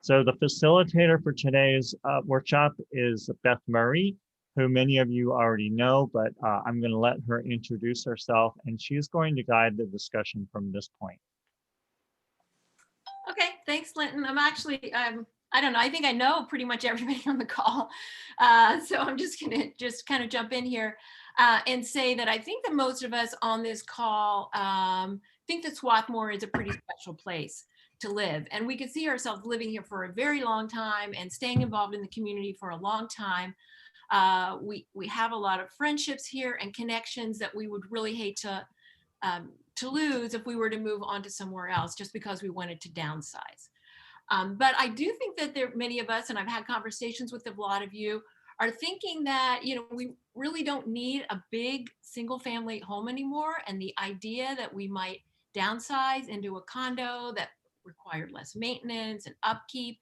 So the facilitator for today's workshop is Beth Murray, who many of you already know, but I'm going to let her introduce herself, and she's going to guide the discussion from this point. Okay, thanks, Linton. I'm actually, I don't know, I think I know pretty much everybody on the call. So I'm just gonna kind of jump in here and say that I think that most of us on this call think that Swarthmore is a pretty special place to live. And we could see ourselves living here for a very long time and staying involved in the community for a long time. We have a lot of friendships here and connections that we would really hate to lose if we were to move on to somewhere else just because we wanted to downsize. But I do think that there many of us, and I've had conversations with a lot of you, are thinking that, you know, we really don't need a big single family home anymore. And the idea that we might downsize into a condo that required less maintenance and upkeep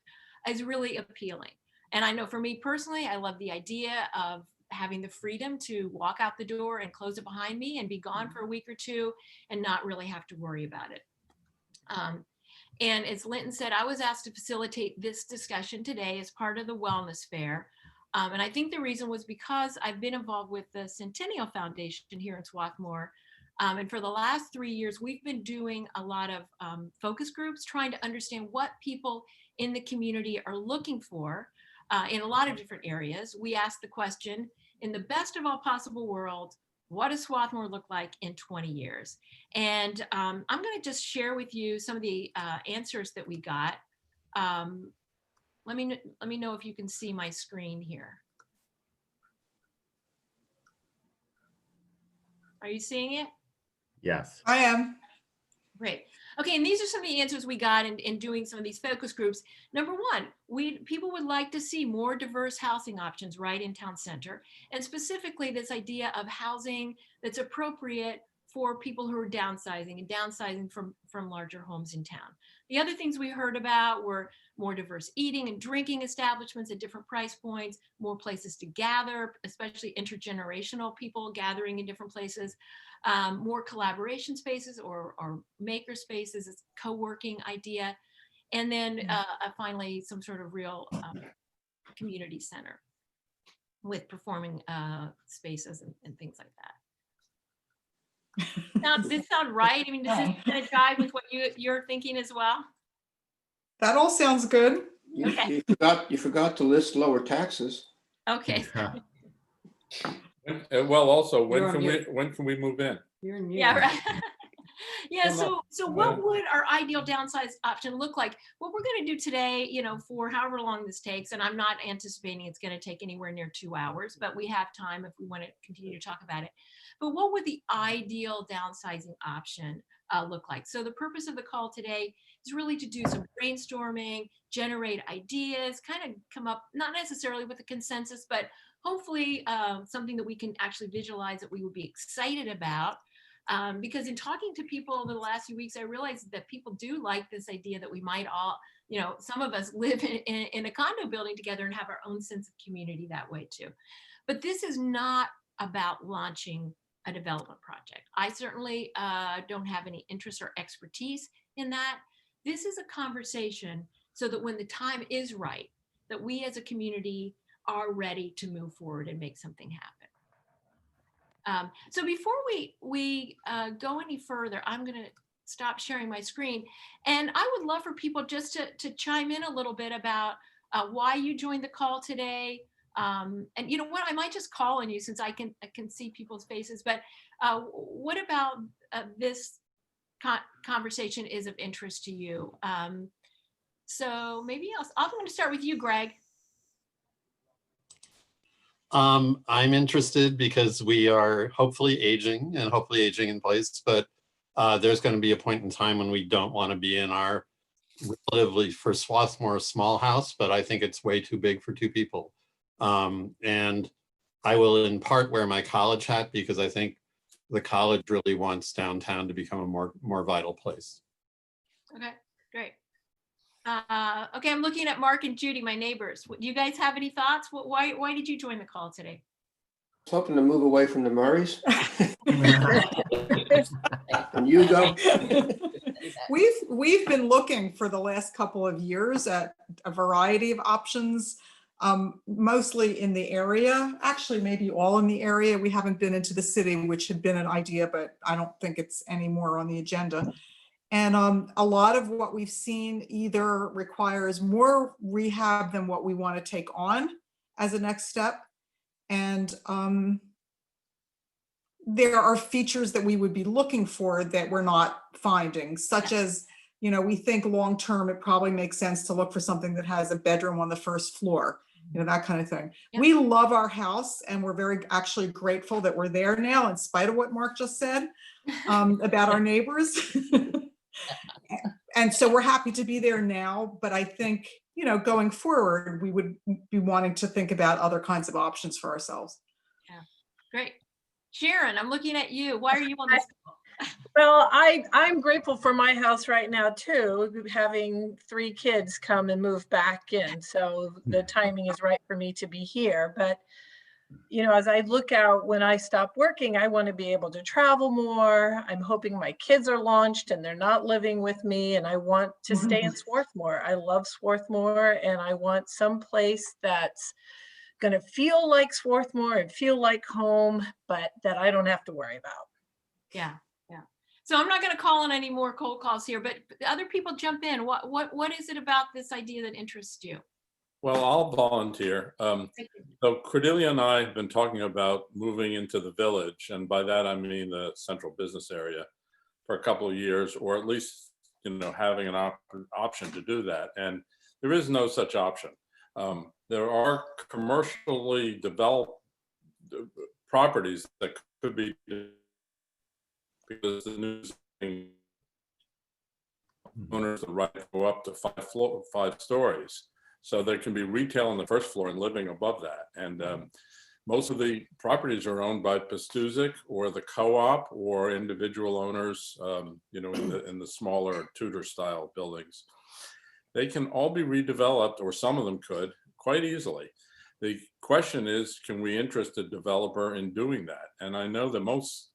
is really appealing. And I know for me personally, I love the idea of having the freedom to walk out the door and close it behind me and be gone for a week or two and not really have to worry about it. And as Linton said, I was asked to facilitate this discussion today as part of the wellness fair. And I think the reason was because I've been involved with the Centennial Foundation here in Swarthmore. And for the last 3 years, we've been doing a lot of focus groups, trying to understand what people in the community are looking for in a lot of different areas. We asked the question, in the best of all possible worlds, what does Swarthmore look like in 20 years? And I'm going to just share with you some of the answers that we got. Let me know if you can see my screen here. Are you seeing it? Yes. I am. Great. Okay, and these are some of the answers we got in doing some of these focus groups. Number one, people would like to see more diverse housing options right in town center, and specifically this idea of housing that's appropriate for people who are downsizing and downsizing from larger homes in town. The other things we heard about were more diverse eating and drinking establishments at different price points, more places to gather, especially intergenerational people gathering in different places, more collaboration spaces or maker spaces, it's a co-working idea, and then finally some sort of real community center with performing spaces and things like that. Now, does this sound right? I mean, does this kind of jive with what you're thinking as well? That all sounds good. Okay. You forgot to list lower taxes. Okay. Well, also, when can we move in? Yeah, right. Yeah, so what would our ideal downsize option look like? What we're going to do today, you know, for however long this takes, and I'm not anticipating it's going to take anywhere near 2 hours, but we have time if we want to continue to talk about it. But what would the ideal downsizing option look like? So the purpose of the call today is really to do some brainstorming, generate ideas, kind of come up, not necessarily with a consensus, but hopefully something that we can actually visualize that we would be excited about. Because in talking to people over the last few weeks, I realized that people do like this idea that we might all, you know, some of us live in a condo building together and have our own sense of community that way too. But this is not about launching a development project. I certainly don't have any interest or expertise in that. This is a conversation so that when the time is right, that we as a community are ready to move forward and make something happen. So before we go any further, I'm going to stop sharing my screen. And I would love for people just to chime in a little bit about why you joined the call today. And you know what, I might just call on you since I can see people's faces, but what about this conversation is of interest to you? So maybe I'm going to start with you, Greg. I'm interested because we are hopefully aging in place, but there's going to be a point in time when we don't want to be in our relatively, for Swarthmore, small house, but I think it's way too big for 2 people. And I will in part wear my college hat because I think the college really wants downtown to become a more vital place. Okay, great. Okay, I'm looking at Mark and Judy, my neighbors. Do you guys have any thoughts? Why did you join the call today? I was hoping to move away from the Murrays. And you go. do that. We've been looking for the last couple of years at a variety of options, mostly in the area, actually maybe all in the area. We haven't been into the city, which had been an idea, but I don't think it's anymore on the agenda. And a lot of what we've seen either requires more rehab than what we want to take on as a next step. And there are features that we would be looking for that we're not finding, such as, you know, we think long-term, it probably makes sense to look for something that has a bedroom on the first floor, you know, that kind of thing. Yeah. We love our house and we're very actually grateful that we're there now, in spite of what Mark just said about our neighbors. And so we're happy to be there now, but I think, you know, going forward, we would be wanting to think about other kinds of options for ourselves. Yeah, great. Sharon, I'm looking at you. Why are you on this call? Well, I'm grateful for my house right now too, having 3 kids come and move back in. So the timing is right for me to be here. But, you know, as I look out when I stop working, I want to be able to travel more. I'm hoping my kids are launched and they're not living with me, and I want to stay in Swarthmore. I love Swarthmore, and I want some place that's going to feel like Swarthmore and feel like home, but that I don't have to worry about. Yeah, yeah. So I'm not going to call on any more cold calls here, but other people jump in. What is it about this idea that interests you? Well, I'll volunteer. Thank you. So Cordelia and I have been talking about moving into the village, and by that I mean the central business area, for a couple of years, or at least, you know, having an option to do that. And there is no such option. There are commercially developed properties that could be, because the new owners the right to go up to 5 stories. So there can be retail on the first floor and living above that. And most of the properties are owned by Pastuzik or the co-op or individual owners, you know, in the smaller Tudor style buildings. They can all be redeveloped, or some of them could, quite easily. The question is, can we interest a developer in doing that? And I know the most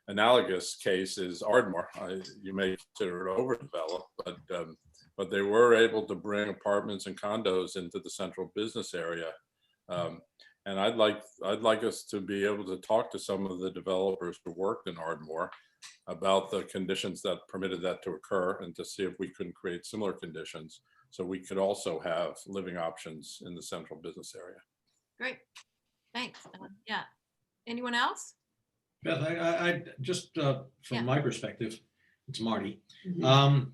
analogous case is Ardmore. You may consider it overdeveloped, but they were able to bring apartments and condos into the central business area. And I'd like us to be able to talk to some of the developers who worked in Ardmore about the conditions that permitted that to occur, and to see if we couldn't create similar conditions so we could also have living options in the central business area. Great, thanks. Yeah, anyone else? Beth, I just from Yeah. my perspective, it's Marty. Mm-hmm.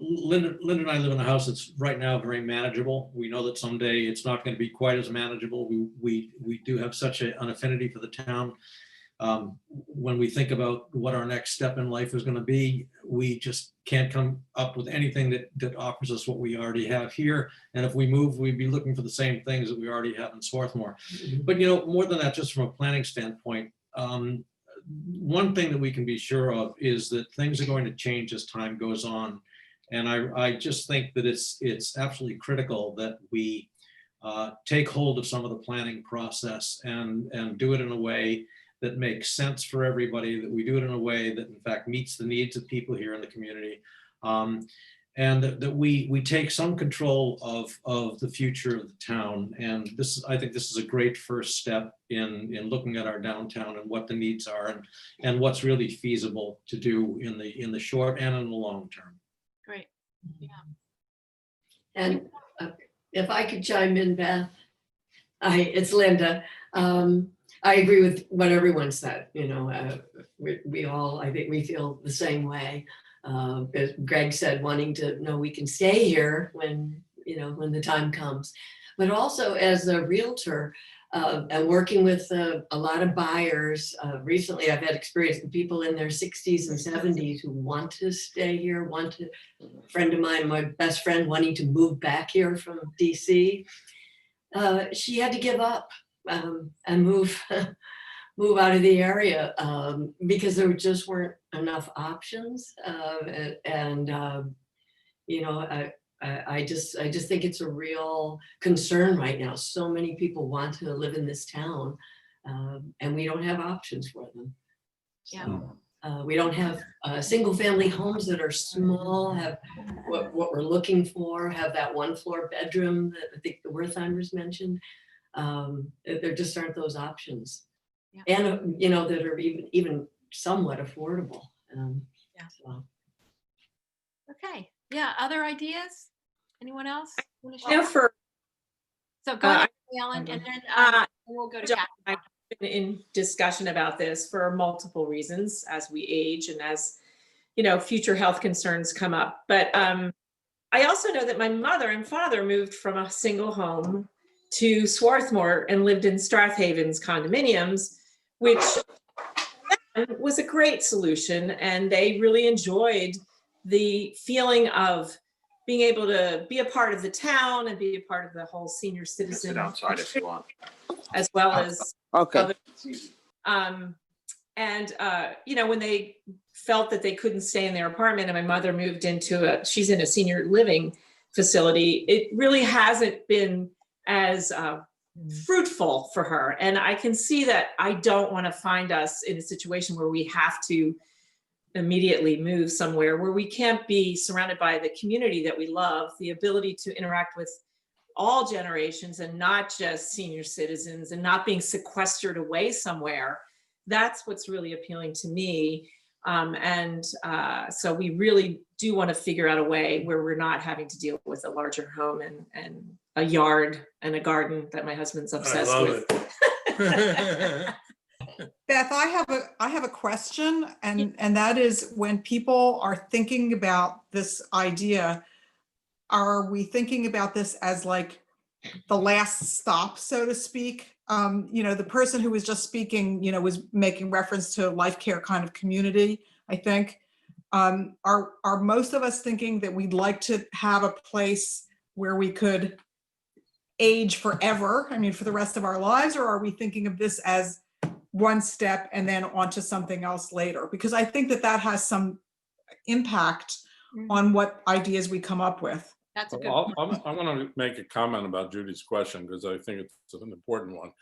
Linda and I live in a house that's right now very manageable. We know that someday it's not going to be quite as manageable. We do have such an affinity for the town. When we think about what our next step in life is going to be, we just can't come up with anything that offers us what we already have here. And if we move, we'd be looking for the same things that we already have in Swarthmore. But, you know, more than that, just from a planning standpoint, one thing that we can be sure of is that things are going to change as time goes on. And I just think that it's absolutely critical that we take hold of some of the planning process and do it in a way that makes sense for everybody, that we do it in a way that in fact meets the needs of people here in the community. And that we take some control of the future of the town. And I think this is a great first step in looking at our downtown and what the needs are, and what's really feasible to do in the short and in the long term. Great, yeah. And if I could chime in, Beth, it's Linda. I agree with what everyone said. You know, we all, I think we feel the same way. As Greg said, wanting to know we can stay here when the time comes. But also as a realtor and working with a lot of buyers, recently I've had experience with people in their 60s and 70s who want to stay here, a friend of mine, my best friend, wanting to move back here from DC. She had to give up and move out of the area because there just weren't enough options. I just think it's a real concern right now. So many people want to live in this town and we don't have options for them. Yeah. So, We don't have single family homes that are small, have what we're looking for, have that 1-floor bedroom that I think the Wertheimers mentioned. There just aren't those options. Yeah. And, you know, that are even somewhat affordable. Yeah. So. Okay, yeah, other ideas? Anyone else? wanna You know, share? So go ahead, Ellen, and then we'll go to John, Kathy. I've been in discussion about this for multiple reasons as we age and as, you know, future health concerns come up. But I also know that my mother and father moved from a single home to Swarthmore and lived in Strathaven's condominiums, which was a great solution. And they really enjoyed the feeling of being able to be a part of the town and be a part of the whole senior citizen. Sit outside if you want. As well as Okay. other, you know, when they felt that they couldn't stay in their apartment and my mother moved into she's in a senior living facility, it really hasn't been as fruitful for her. And I can see that I don't want to find us in a situation where we have to immediately move somewhere where we can't be surrounded by the community that we love, the ability to interact with all generations and not just senior citizens, and not being sequestered away somewhere. That's what's really appealing to me. So we really do want to figure out a way where we're not having to deal with a larger home and a yard and a garden that my husband's obsessed with. Beth, I have a question, and that is, when people are thinking about this idea, are we thinking about this as like the last stop, so to speak? You know, the person who was just speaking, you know, was making reference to a life care kind of community, I think. Are most of us thinking that we'd like to have a place where we could age forever, I mean, for the rest of our lives, or are we thinking of this as one step and then onto something else later? Because I think that has some impact on what ideas we come up with. That's a good I point. want to make a comment about Judy's question because I think it's an important one.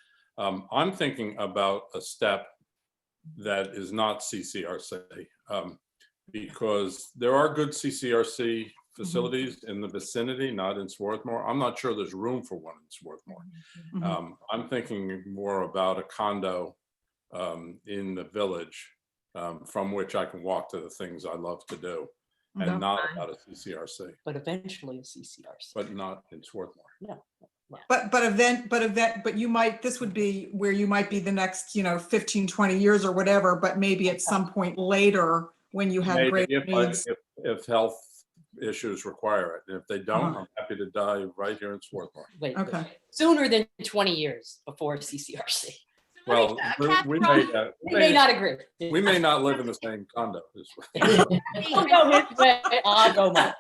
I'm thinking about a step that is not CCRC because there are good CCRC facilities in the vicinity, not in Swarthmore. I'm not sure there's room for one in Swarthmore. I'm thinking more about a condo in the village from which I can walk to the things I love to do, and not about a CCRC. But eventually a CCRC. But not in Swarthmore. Yeah. But you might, this would be where you might be the next, you know, 15, 20 years or whatever, but maybe at some point later when you have Maybe great needs. if health issues require it. If they don't, I'm happy to die right here in Swarthmore. Wait, Okay. sooner than 20 years before CCRC. Well, we may not agree. We may not live in the same condo. I'll go his way, I'll go mine.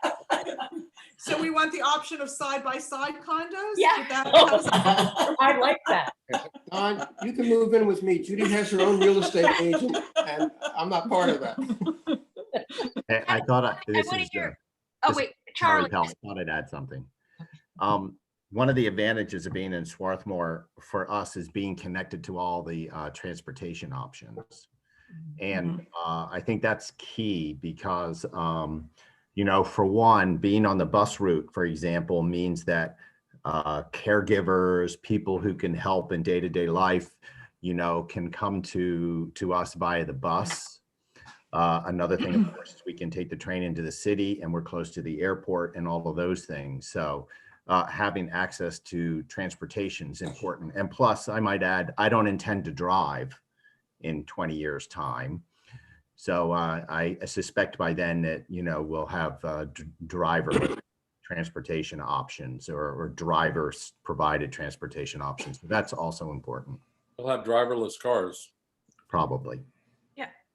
So we want the option of side-by-side condos? Yeah. I like that. Don, you can move in with me. Judy has her own real estate agent, and I'm not part of that. I thought this wanna is hear- this wait, Charlie Charlie. Pell. I thought I'd add something. One of the advantages of being in Swarthmore for us is being connected to all the transportation options. And I think that's key because, you know, for one, being on the bus route, for example, means that caregivers, people who can help in day-to-day life, you know, can come to us via the bus. Another thing, of course, is we can take the train into the city and we're close to the airport and all of those things. So having access to transportation is important. And plus, I might add, I don't intend to drive in 20 years' time. So I suspect by then that, you know, we'll have driver transportation options or drivers provided transportation options. That's also important. We'll have driverless cars. Probably.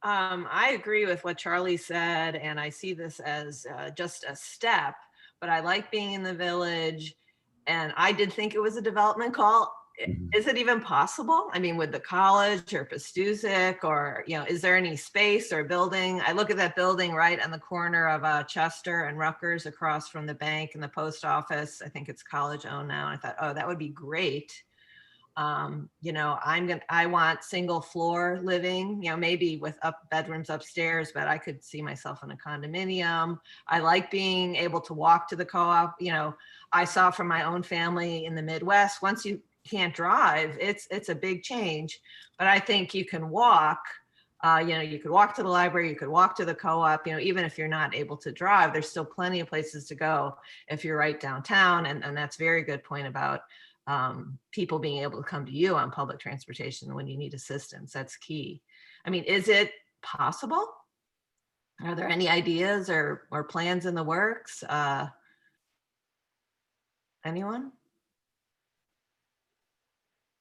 I agree with what Charlie said, and I see this as just a step, but I like being in the village, and I did think it was a development call. Is it even possible? I mean, with the college or Pastusic, or, you know, is there any space or building? I look at that building right on the corner of Chester and Rutgers across from the bank and the post office. I think it's college owned now. I thought, oh, that would be great. You know, I want single floor living, you know, maybe with bedrooms upstairs, but I could see myself in a condominium. I like being able to walk to the co-op. You know, I saw from my own family in the Midwest, once you can't drive, it's a big change, but I think you can walk. You know, you could walk to the library, you could walk to the co-op, you know, even if you're not able to drive, there's still plenty of places to go if you're right downtown. And that's a very good point about people being able to come to you on public transportation when you need assistance. That's key. I mean, is it possible? Are there any ideas or plans in the works? Anyone?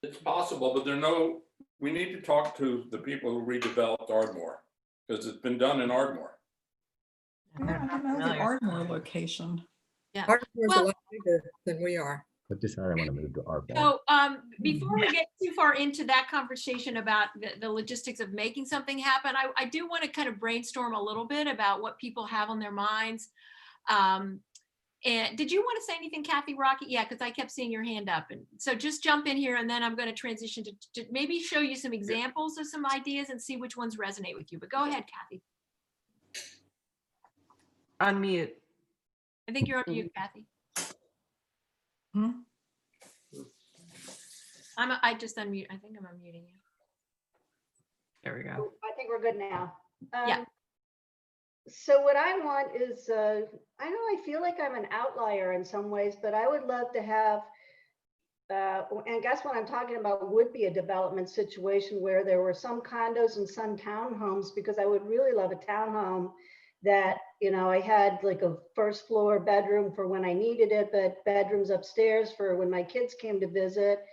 It's possible, but we need to talk to the people who redeveloped Ardmore, because it's been done in Ardmore. Yeah, I don't know the Ardmore location. Yeah. Ardmore's Well- a lot bigger than we are. But decided I want to move to our. So before we get too far into that conversation about the logistics of making something happen, I do want to kind of brainstorm a little bit about what people have on their minds. And did you want to say anything, Kathy Rocky? Yeah, because I kept seeing your hand up. And so just jump in here and then I'm going to transition to maybe show you some examples of some ideas and see which ones resonate with you. But go ahead, Kathy. Unmute. I think you're on mute, Kathy. Hmm? I just unmute. I think I'm unmuting you. There we go. I think we're good now. Yeah. So what I want is, I know I feel like I'm an outlier in some ways, but I would love to have, and guess what I'm talking about would be a development situation where there were some condos and some townhomes, because I would really love a townhome that, you know, I had like a first floor bedroom for when I needed it, but bedrooms upstairs for when my kids came to visit,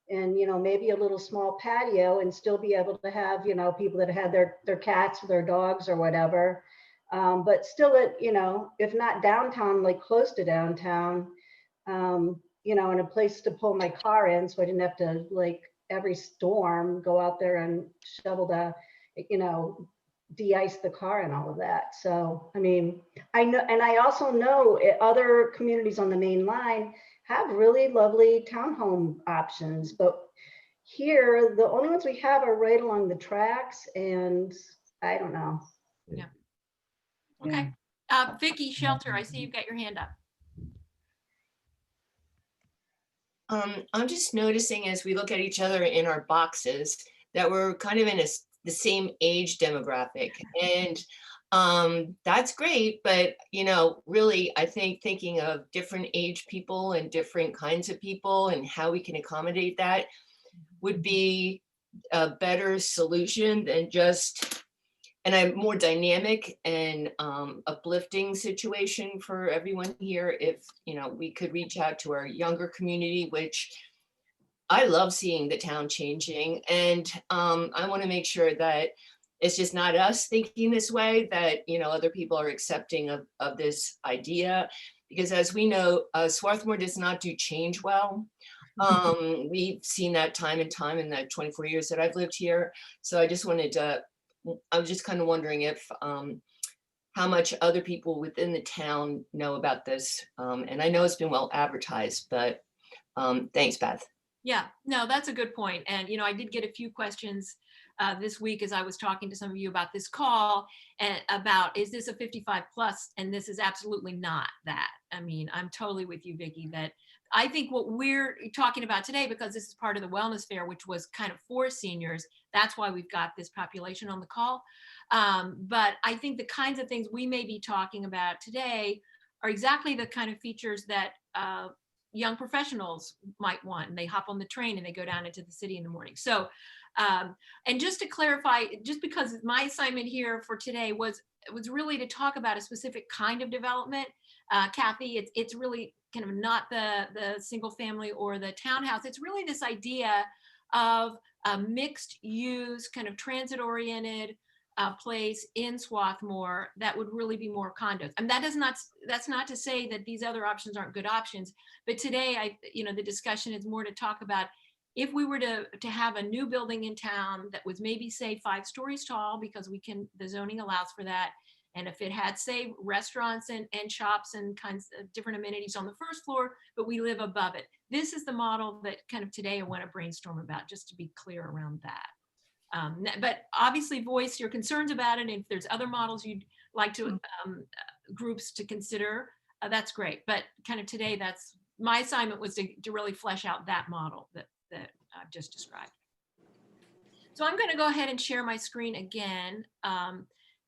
and, you know, maybe a little small patio, and still be able to have, you know, people that had their cats or their dogs or whatever. But still at, you know, if not downtown, like close to downtown, you know, and a place to pull my car in, so I didn't have to, like, every storm go out there and shovel the, you know, de-ice the car and all of that. So, I mean, I know, and I also know other communities on the main line have really lovely townhome options, but here, the only ones we have are right along the tracks, and I don't know. Yeah. Okay. Vicky Shelter, I see you've got your hand up. I'm just noticing as we look at each other in our boxes that we're kind of in the same age demographic, and that's great. But, you know, really, I think thinking of different age people and different kinds of people and how we can accommodate that would be a better solution than just, and a more dynamic and uplifting situation for everyone here. If, you know, we could reach out to our younger community, which I love seeing the town changing. And I want to make sure that it's just not us thinking this way, that, you know, other people are accepting of this idea. Because as we know, Swarthmore does not do change well. We've seen that time and time in the 24 years that I've lived here. So I just wanted to, I was just kind of wondering if how much other people within the town know about this. And I know it's been well advertised, but thanks, Beth. Yeah, no, that's a good point. And, you know, I did get a few questions this week as I was talking to some of you about this call and about, is this a 55 plus? And this is absolutely not that. I mean, I'm totally with you, Vicki, that I think what we're talking about today, because this is part of the wellness fair, which was kind of for seniors, that's why we've got this population on the call. But I think the kinds of things we may be talking about today are exactly the kind of features that young professionals might want. And they hop on the train and they go down into the city in the morning. So, and just to clarify, just because my assignment here for today was really to talk about a specific kind of development, Kathy, it's really kind of not the single family or the townhouse. It's really this idea of a mixed use, kind of transit oriented place in Swarthmore that would really be more condos. And that's not to say that these other options aren't good options, but today the discussion is more to talk about if we were to have a new building in town that was maybe say 5 stories tall, because the zoning allows for that, And if it had, say, restaurants and shops and kinds of different amenities on the first floor, but we live above it. This is the model that kind of today I want to brainstorm about, just to be clear around that. But obviously voice your concerns about it. And if there's other models you'd like to groups to consider, that's great. But kind of today, that's my assignment, was to really flesh out that model that I've just described. So I'm going to go ahead and share my screen again,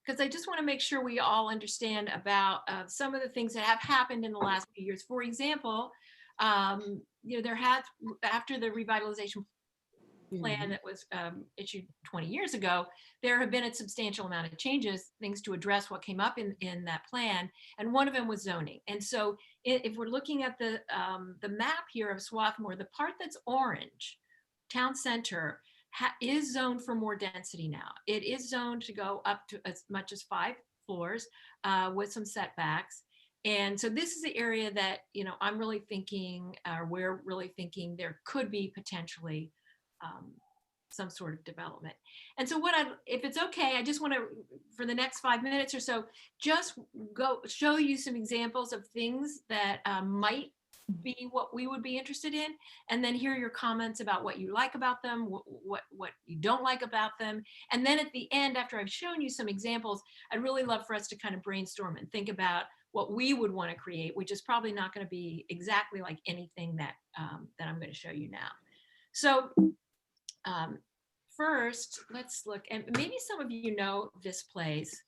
because I just want to make sure we all understand about some of the things that have happened in the last few years. For example, there had, after the revitalization plan that was issued 20 years ago, there have been a substantial amount of changes, things to address what came up in that plan, and one of them was zoning. And so if we're looking at the map here of Swarthmore, the part that's orange, town center, is zoned for more density now. It is zoned to go up to as much as 5 floors with some setbacks. And so this is the area that, I'm really thinking, we're really thinking there could be potentially some sort of development. And so if it's okay, I just want to, for the next 5 minutes or so, just go show you some examples of things that might be what we would be interested in, and then hear your comments about what you like about them, what you don't like about them. And then at the end, after I've shown you some examples, I'd really love for us to kind of brainstorm and think about what we would want to create, which is probably not going to be exactly like anything that that I'm going to show you now. So first, let's look, and maybe some of you know this place.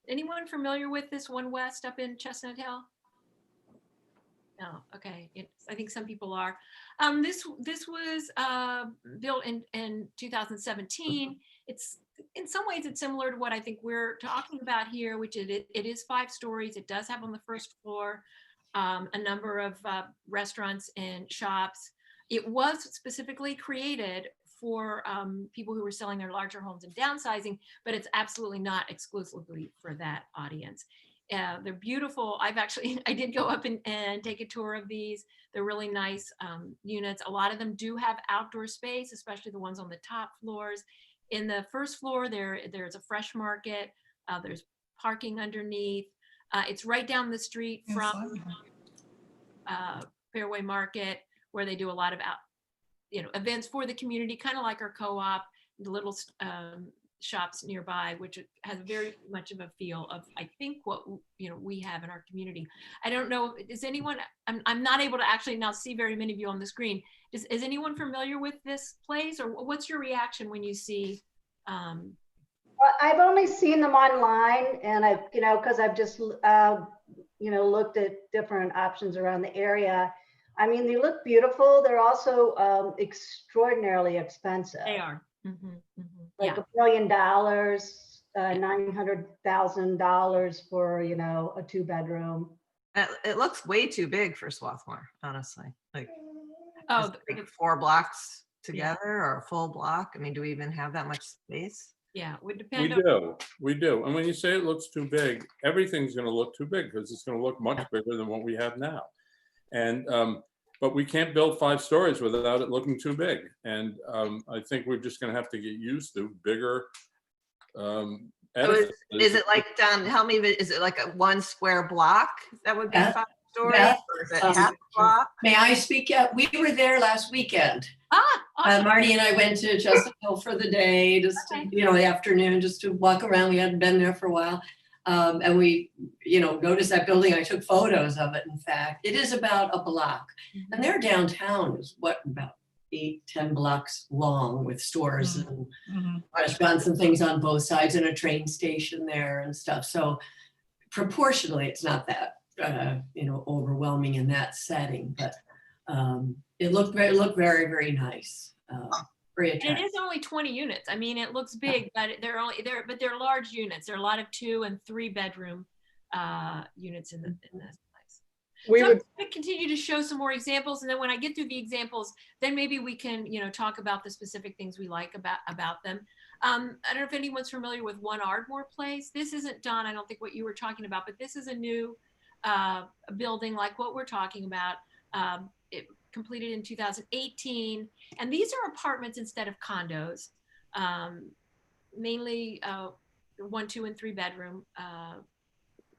Anyone familiar with this One West up in Chestnut Hill? No, okay. I think some people are. This was built in 2017. It's in some ways it's similar to what I think we're talking about here, which it is 5 stories. It does have on the first floor a number of restaurants and shops. It was specifically created for people who were selling their larger homes and downsizing, but it's absolutely not exclusively for that audience. They're beautiful. I did go up and take a tour of these. They're really nice units. A lot of them do have outdoor space, especially the ones on the top floors. In the first floor, there's a fresh market. There's parking underneath. It's right down the street from Fairway Market, where they do a lot of events for the community, kind of like our co-op, the little shops nearby, which has very much of a feel of, I think, what we have in our community. I don't know, is anyone, I'm not able to actually now see very many of you on the screen. Is anyone familiar with this place, or what's your reaction when you see? Well, I've only seen them online, and because I've just looked at different options around the area. I mean, they look beautiful. They're also extraordinarily expensive. They are. Mm-hmm, mm-hmm. Like $1 million, $900,000 for a 2-bedroom. It looks way too big for Swarthmore, honestly. Like, like 4 blocks together, or a full block. I mean, do we even have that much space? Yeah, would depend. We do. And when you say it looks too big, everything's going to look too big, because it's going to look much bigger than what we have now. And but we can't build 5 stories without it looking too big. And I think we're just going to have to get used to bigger edifices. So is it like down? Help me. Is it like a 1 square block that would be 5 stories? Or is it half a block? May I speak? We were there last weekend. Awesome. Marty and I went to Chestnut Hill for the day, just to, the afternoon, just to walk around. We hadn't been there for a while. And we, noticed that building. I took photos of it. In fact, it is about a block, and their downtown is about 8-10 blocks long, with stores and restaurants and things on both sides, and a train station there and stuff. So proportionally, it's not that, overwhelming in that setting, but it looked very, very nice. And it is only 20 units. I mean, it looks big, but they're large units. There are a lot of 2- and 3-bedroom units in this place. I'm going to continue to show some more examples, and then when I get through the examples, then maybe we can, talk about the specific things we like about them. I don't know if anyone's familiar with One Ardmore Place. This isn't, Don, I don't think what you were talking about, but this is a new building like what we're talking about. It completed in 2018, and these are apartments instead of condos. Mainly 1, 2, and 3 bedroom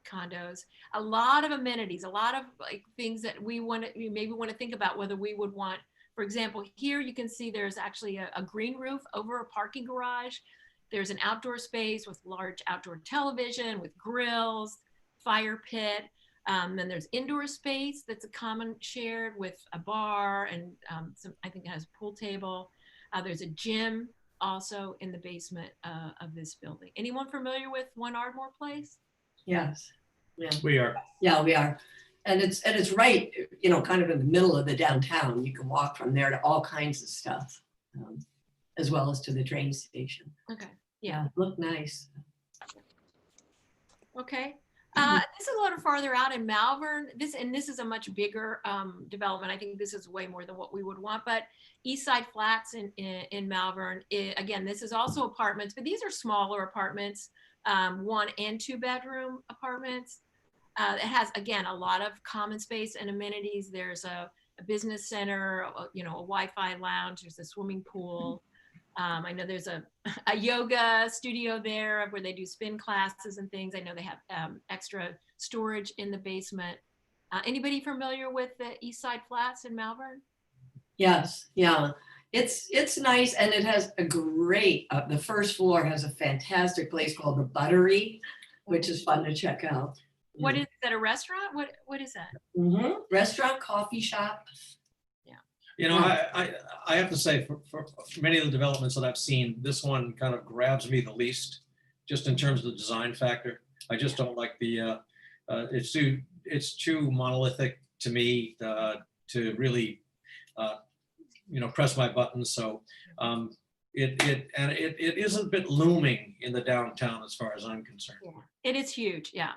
condos. A lot of amenities, a lot of like things that we maybe want to think about whether we would want. For example, here you can see there's actually a green roof over a parking garage. There's an outdoor space with large outdoor television, with grills, fire pit. Then there's indoor space that's a common shared with a bar and I think it has a pool table. There's a gym also in the basement of this building. Anyone familiar with One Ardmore Place? Yes. Yeah. We are. Yeah, we are. And it's right, you know, kind of in the middle of the downtown. You can walk from there to all kinds of stuff, as well as to the train station. Okay. Yeah. Look nice. Okay. This is a little farther out in Malvern. This is a much bigger development. I think this is way more than what we would want. But East Side Flats in Malvern, again, this is also apartments, but these are smaller apartments, 1 and 2 bedroom apartments. It has, again, a lot of common space and amenities. There's a business center, you know, a Wi-Fi lounge. There's a swimming pool. I know there's a yoga studio there where they do spin classes and things. I know they have extra storage in the basement. Anybody familiar with the East Side Flats in Malvern? Yes, yeah. It's nice, and it has a great, the first floor has a fantastic place called the Buttery, which is fun to check out. What is that, a restaurant? What is that? Mm-hmm. Restaurant, coffee shop. You know, I have to say, for many of the developments that I've seen, this one kind of grabs me the least, just in terms of the design factor. I just don't like the, it's too monolithic to me to really, you know, press my buttons. So it is a bit looming in the downtown as far as I'm concerned. It is huge. Yeah.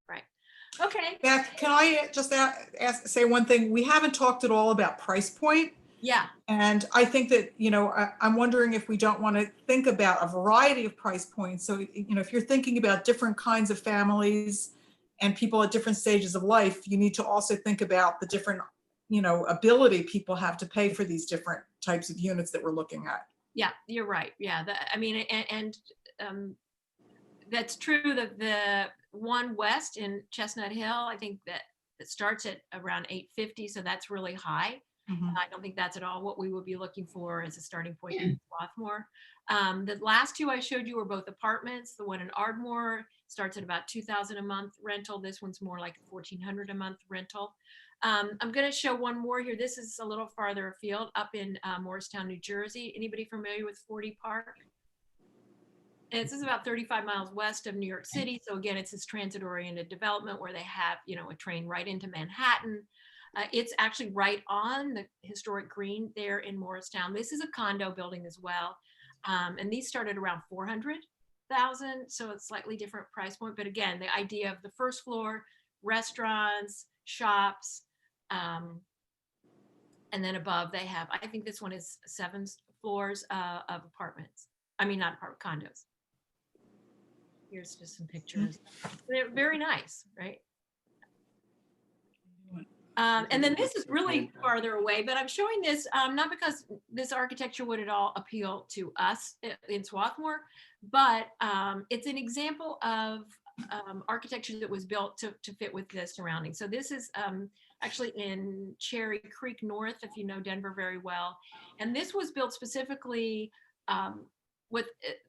Right. Okay. Beth, can I just say one thing? We haven't talked at all about price point. Yeah. And I think that, you know, I'm wondering if we don't want to think about a variety of price points. So, you know, if you're thinking about different kinds of families and people at different stages of life, you need to also think about the different, you know, ability people have to pay for these different types of units that we're looking at. Yeah, you're right. Yeah. I mean, and that's true. The one west in Chestnut Hill, I think that it starts at around $850. So that's really high. I don't think that's at all what we would be looking for as a starting point in Swarthmore. The last two I showed you were both apartments. The one in Ardmore starts at about $2,000 a month rental. This one's more like $1,400 a month rental. I'm going to show one more here. This is a little farther afield, up in Morristown, New Jersey. Anybody familiar with 40 Park? And this is about 35 miles west of New York City. So again, it's this transit-oriented development where they have, you know, a train right into Manhattan. It's actually right on the historic green there in Morristown. This is a condo building as well. And these started around $400,000. So it's slightly different price point. But again, the idea of the first floor, restaurants, shops, and then above they have, I think this one is 7 floors of apartments. I mean, not apartment, condos. Here's just some pictures. They're very nice, right? And then this is really farther away, but I'm showing this not because this architecture would at all appeal to us in Swarthmore, but it's an example of architecture that was built to fit with the surroundings. So this is actually in Cherry Creek North, if you know Denver very well. And this was built specifically with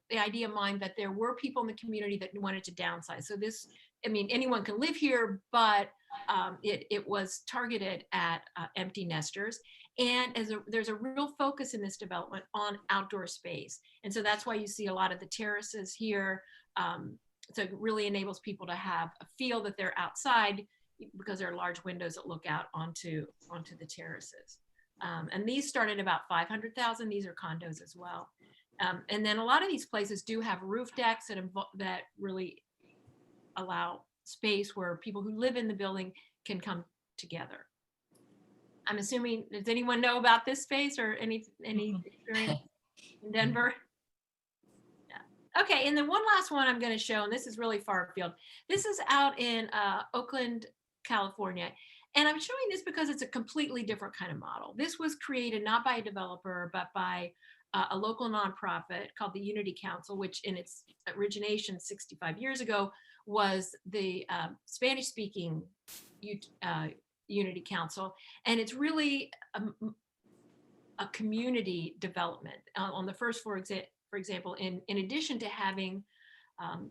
the idea in mind that there were people in the community that wanted to downsize. So this, I mean, anyone can live here, but it was targeted at empty nesters. And there's a real focus in this development on outdoor space. And so that's why you see a lot of the terraces here. So it really enables people to have a feel that they're outside because there are large windows that look out onto the terraces. And these start at about 500,000. These are condos as well. And then a lot of these places do have roof decks that really allow space where people who live in the building can come together. I'm assuming, does anyone know about this space or any experience in Denver? Yeah. Okay, and then one last one I'm going to show, and this is really far afield. This is out in Oakland, California. And I'm showing this because it's a completely different kind of model. This was created not by a developer, but by a local nonprofit called the Unity Council, which in its origination 65 years ago was the Spanish-speaking Unity Council. And it's really a community development. On the first floor, for example, in addition to having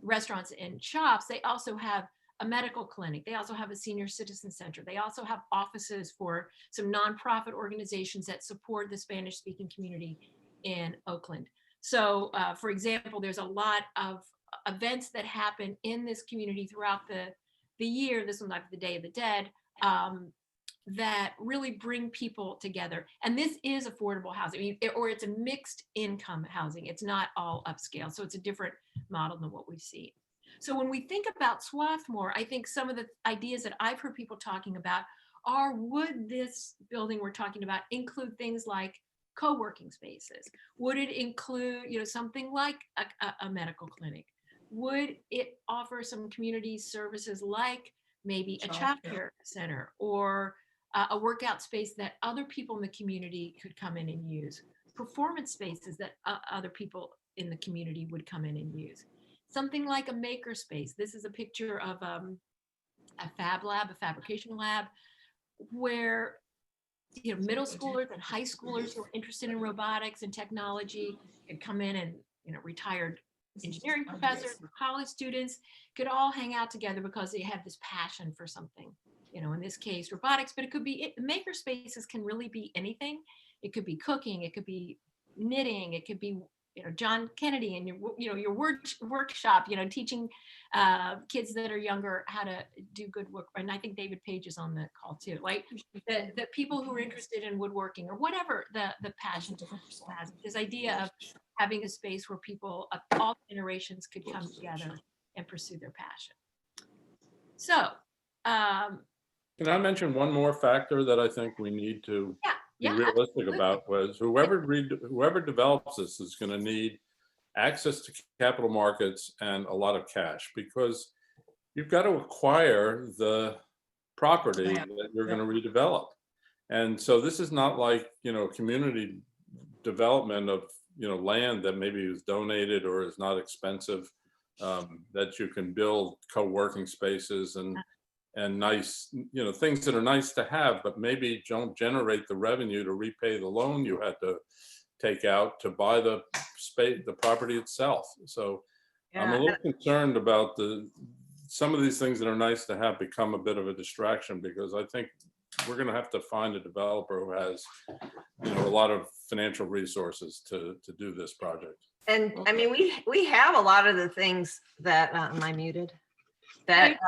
restaurants and shops, they also have a medical clinic. They also have a senior citizen center. They also have offices for some nonprofit organizations that support the Spanish-speaking community in Oakland. So, for example, there's a lot of events that happen in this community throughout the year. This one, like the Day of the Dead, that really bring people together. And this is affordable housing, or it's a mixed income housing. It's not all upscale. So it's a different model than what we've seen. So when we think about Swarthmore, I think some of the ideas that I've heard people talking about are, would this building we're talking about include things like co-working spaces? Would it include, something like a medical clinic? Would it offer some community services like maybe a childcare center or a workout space that other people in the community could come in and use? Performance spaces that other people in the community would come in and use. Something like a maker space. This is a picture of a fab lab, a fabrication lab, where middle schoolers and high schoolers who are interested in robotics and technology could come in, and retired engineering professors, college students could all hang out together because they have this passion for something. In this case, robotics, but it could be, maker spaces can really be anything. It could be cooking, it could be knitting, it could be John Kennedy and your workshop, teaching kids that are younger how to do good work. And I think David Page is on the call too. Like the people who are interested in woodworking or whatever the passion has. This idea of having a space where people of all generations could come together and pursue their passion. So, can I mention one more factor that I think we need to be realistic about? Was whoever develops this is going to need access to capital markets and a lot of cash, because you've got to acquire the property that you're going to redevelop. And so this is not like, community development of, land that maybe is donated or is not expensive, that you can build co-working spaces and nice, things that are nice to have, but maybe don't generate the revenue to repay the loan you had to take out to buy the space, the property itself. So I'm a little concerned about some of these things that are nice to have become a bit of a distraction, because I think we're going to have to find a developer who has, a lot of financial resources to do this project. And I mean, we have a lot of the things that, am I muted? That,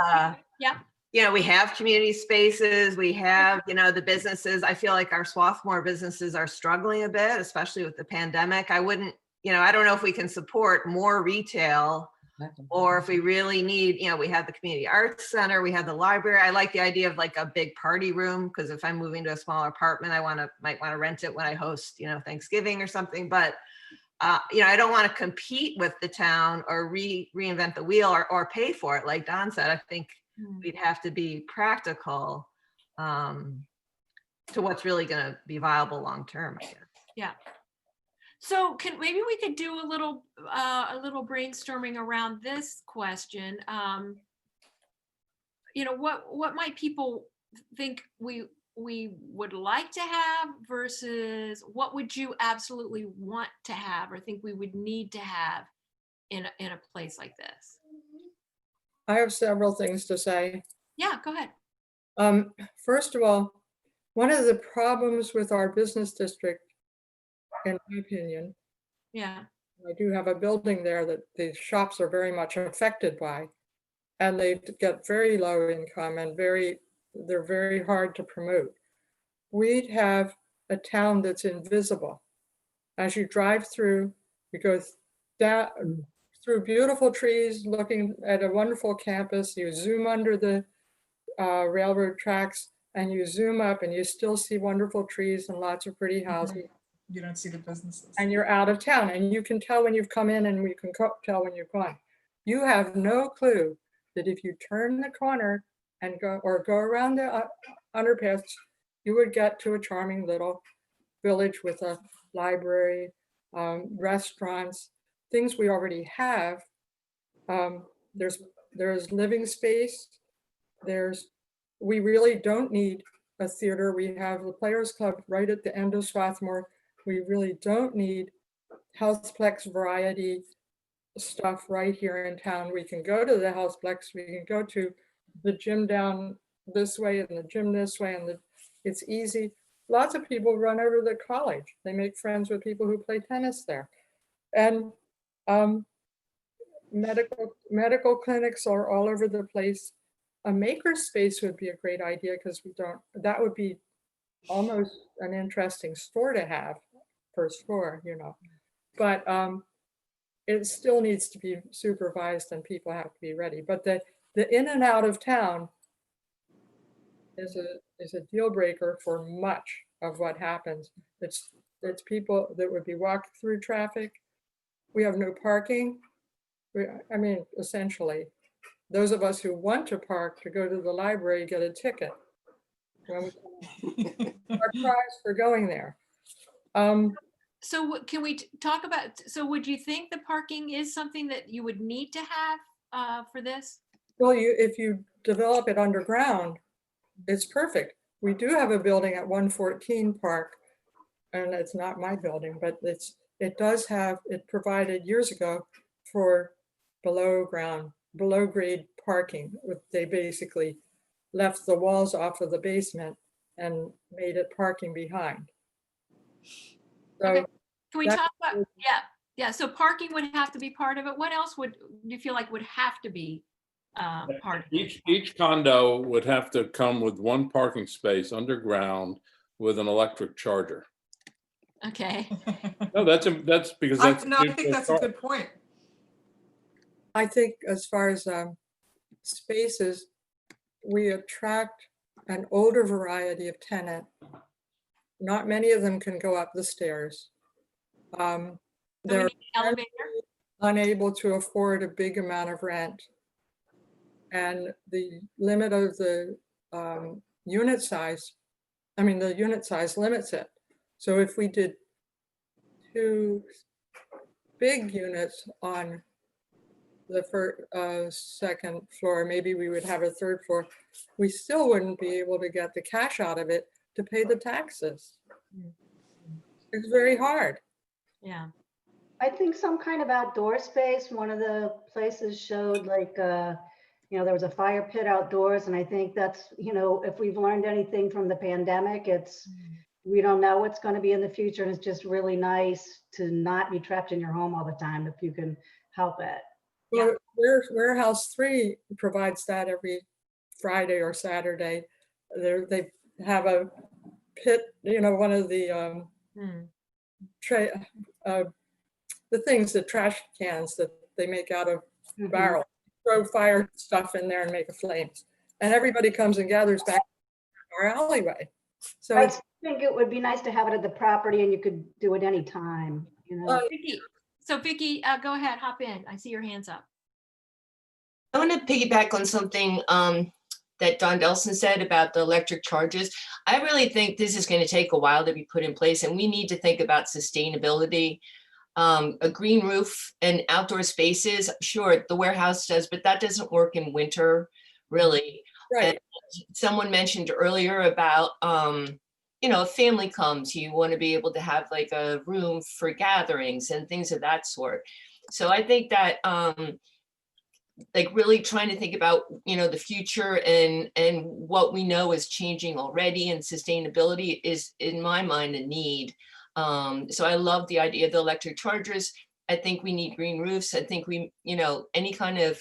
we have community spaces, we have, the businesses. I feel like our Swarthmore businesses are struggling a bit, especially with the pandemic. I wouldn't, I don't know if we can support more retail, or if we really need, we have the community arts center, we have the library. I like the idea of like a big party room, because if I'm moving to a smaller apartment, I might want to rent it when I host, Thanksgiving or something. But I don't want to compete with the town or reinvent the wheel or pay for it. Like Don said, I think we'd have to be practical to what's really going to be viable long term, I guess. Yeah. So maybe we could do a little brainstorming around this question. What might people think we would like to have versus what would you absolutely want to have or think we would need to have in a place like this? I have several things to say. Yeah, go ahead. First of all, one of the problems with our business district, in my opinion, I do have a building there that the shops are very much affected by, and they get very low income and they're very hard to promote. We'd have a town that's invisible. As you drive through, you go down through beautiful trees, looking at a wonderful campus, you zoom under the railroad tracks and you zoom up and you still see wonderful trees and lots of pretty houses. You don't see the businesses. And you're out of town, and you can tell when you've come in and you can tell when you've gone. You have no clue that if you turn the corner and go around the underpass, you would get to a charming little village with a library, restaurants, things we already have. There's living space. We really don't need a theater. We have the Players Club right at the end of Swarthmore. We really don't need Houseplex variety stuff right here in town. We can go to the Houseplex, we can go to the gym down this way and the gym this way, and it's easy. Lots of people run over to college. They make friends with people who play tennis there. And medical clinics are all over the place. A maker space would be a great idea because that would be almost an interesting store to have, first floor, but it still needs to be supervised and people have to be ready. But the in and out of town is a deal breaker for much of what happens. It's people that would be walking through traffic. We have no parking. Essentially, those of us who want to park to go to the library get a ticket. Our prize for going there. So can we talk about, so would you think the parking is something that you would need to have for this? Well, if you develop it underground, it's perfect. We do have a building at 114 Park, and it's not my building, but it provided years ago for below grade parking. They basically left the walls off of the basement and made it parking behind. So okay. Can we talk about, yeah. So parking would have to be part of it. What else do you feel like would have to be part of it? Each condo would have to come with one parking space underground with an electric charger. Okay. No, that's because that's. I think that's a good point. I think as far as spaces, we attract an older variety of tenant. Not many of them can go up the stairs. They're unable to afford a big amount of rent. And the limit of the unit size limits it. So if we did 2 big units on the second floor, maybe we would have a 3rd floor. We still wouldn't be able to get the cash out of it to pay the taxes. It's very hard. Yeah. I think some kind of outdoor space. One of the places showed like, there was a fire pit outdoors. And I think that's, if we've learned anything from the pandemic, we don't know what's going to be in the future. And it's just really nice to not be trapped in your home all the time if you can help it. Well, Warehouse 3 provides that every Friday or Saturday. They have a pit, one of the the things, the trash cans that they make out of barrels, throw fire stuff in there and make a flames. And everybody comes and gathers back in our alleyway. So I think it would be nice to have it at the property and you could do it anytime, Vicki. So Vicki, go ahead, hop in. I see your hands up. I want to piggyback on something that Don Delson said about the electric charges. I really think this is going to take a while to be put in place, and we need to think about sustainability. A green roof and outdoor spaces, sure, the warehouse does, but that doesn't work in winter, really. Right. And someone mentioned earlier about, if family comes, you want to be able to have like a room for gatherings and things of that sort. So I think that like really trying to think about, the future and what we know is changing already, and sustainability is, in my mind, a need. So I love the idea of the electric chargers. I think we need green roofs. I think we, any kind of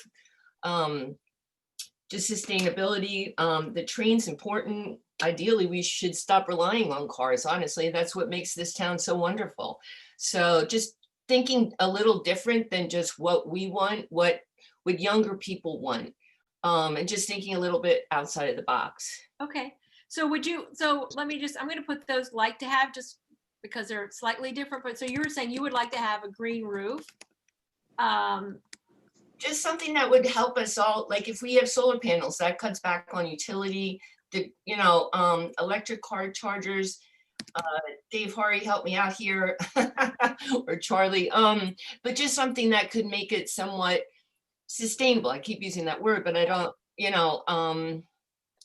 just sustainability. The train's important. Ideally, we should stop relying on cars. Honestly, that's what makes this town so wonderful. So just thinking a little different than just what we want, what would younger people want, and just thinking a little bit outside of the box. Okay. So let me I'm going to put those like to have just because they're slightly different, but so you were saying you would like to have a green roof. Just something that would help us all. Like if we have solar panels, that cuts back on utility, the, electric car chargers. Dave Horry help me out here, or Charlie, but just something that could make it somewhat sustainable. I keep using that word, but I don't,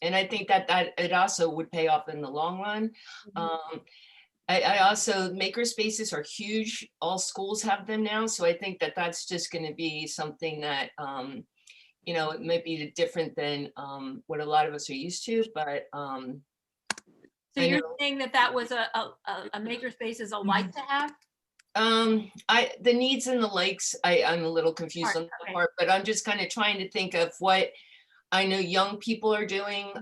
and I think that it also would pay off in the long run. I also, maker spaces are huge. All schools have them now. So I think that that's just going to be something that, it might be different than what a lot of us are used to, but. So you're saying that was a maker space is a like to have? The needs and the likes, I'm a little confused on that part, but I'm just kind of trying to think of what I know young people are doing,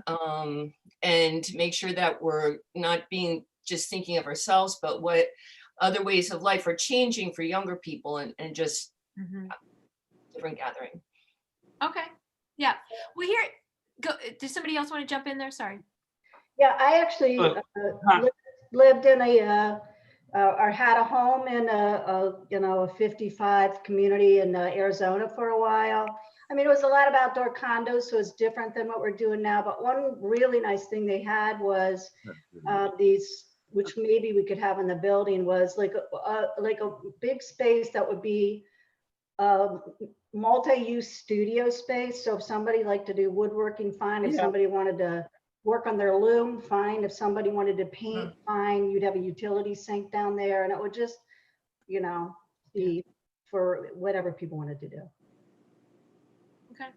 and make sure that we're not being just thinking of ourselves, but what other ways of life are changing for younger people, and just different gathering. Okay, yeah. Well, here, go. Does somebody else want to jump in there? Sorry. Yeah, I actually lived in or had a home in a 55 community in Arizona for a while. I mean, it was a lot of outdoor condos, so it's different than what we're doing now. But one really nice thing they had was these, which maybe we could have in the building, was like a big space that would be multi-use studio space. So if somebody liked to do woodworking, fine. If somebody wanted to work on their loom, fine. If somebody wanted to paint, fine. You'd have a utility sink down there, and it would just, be for whatever people wanted to do. Okay.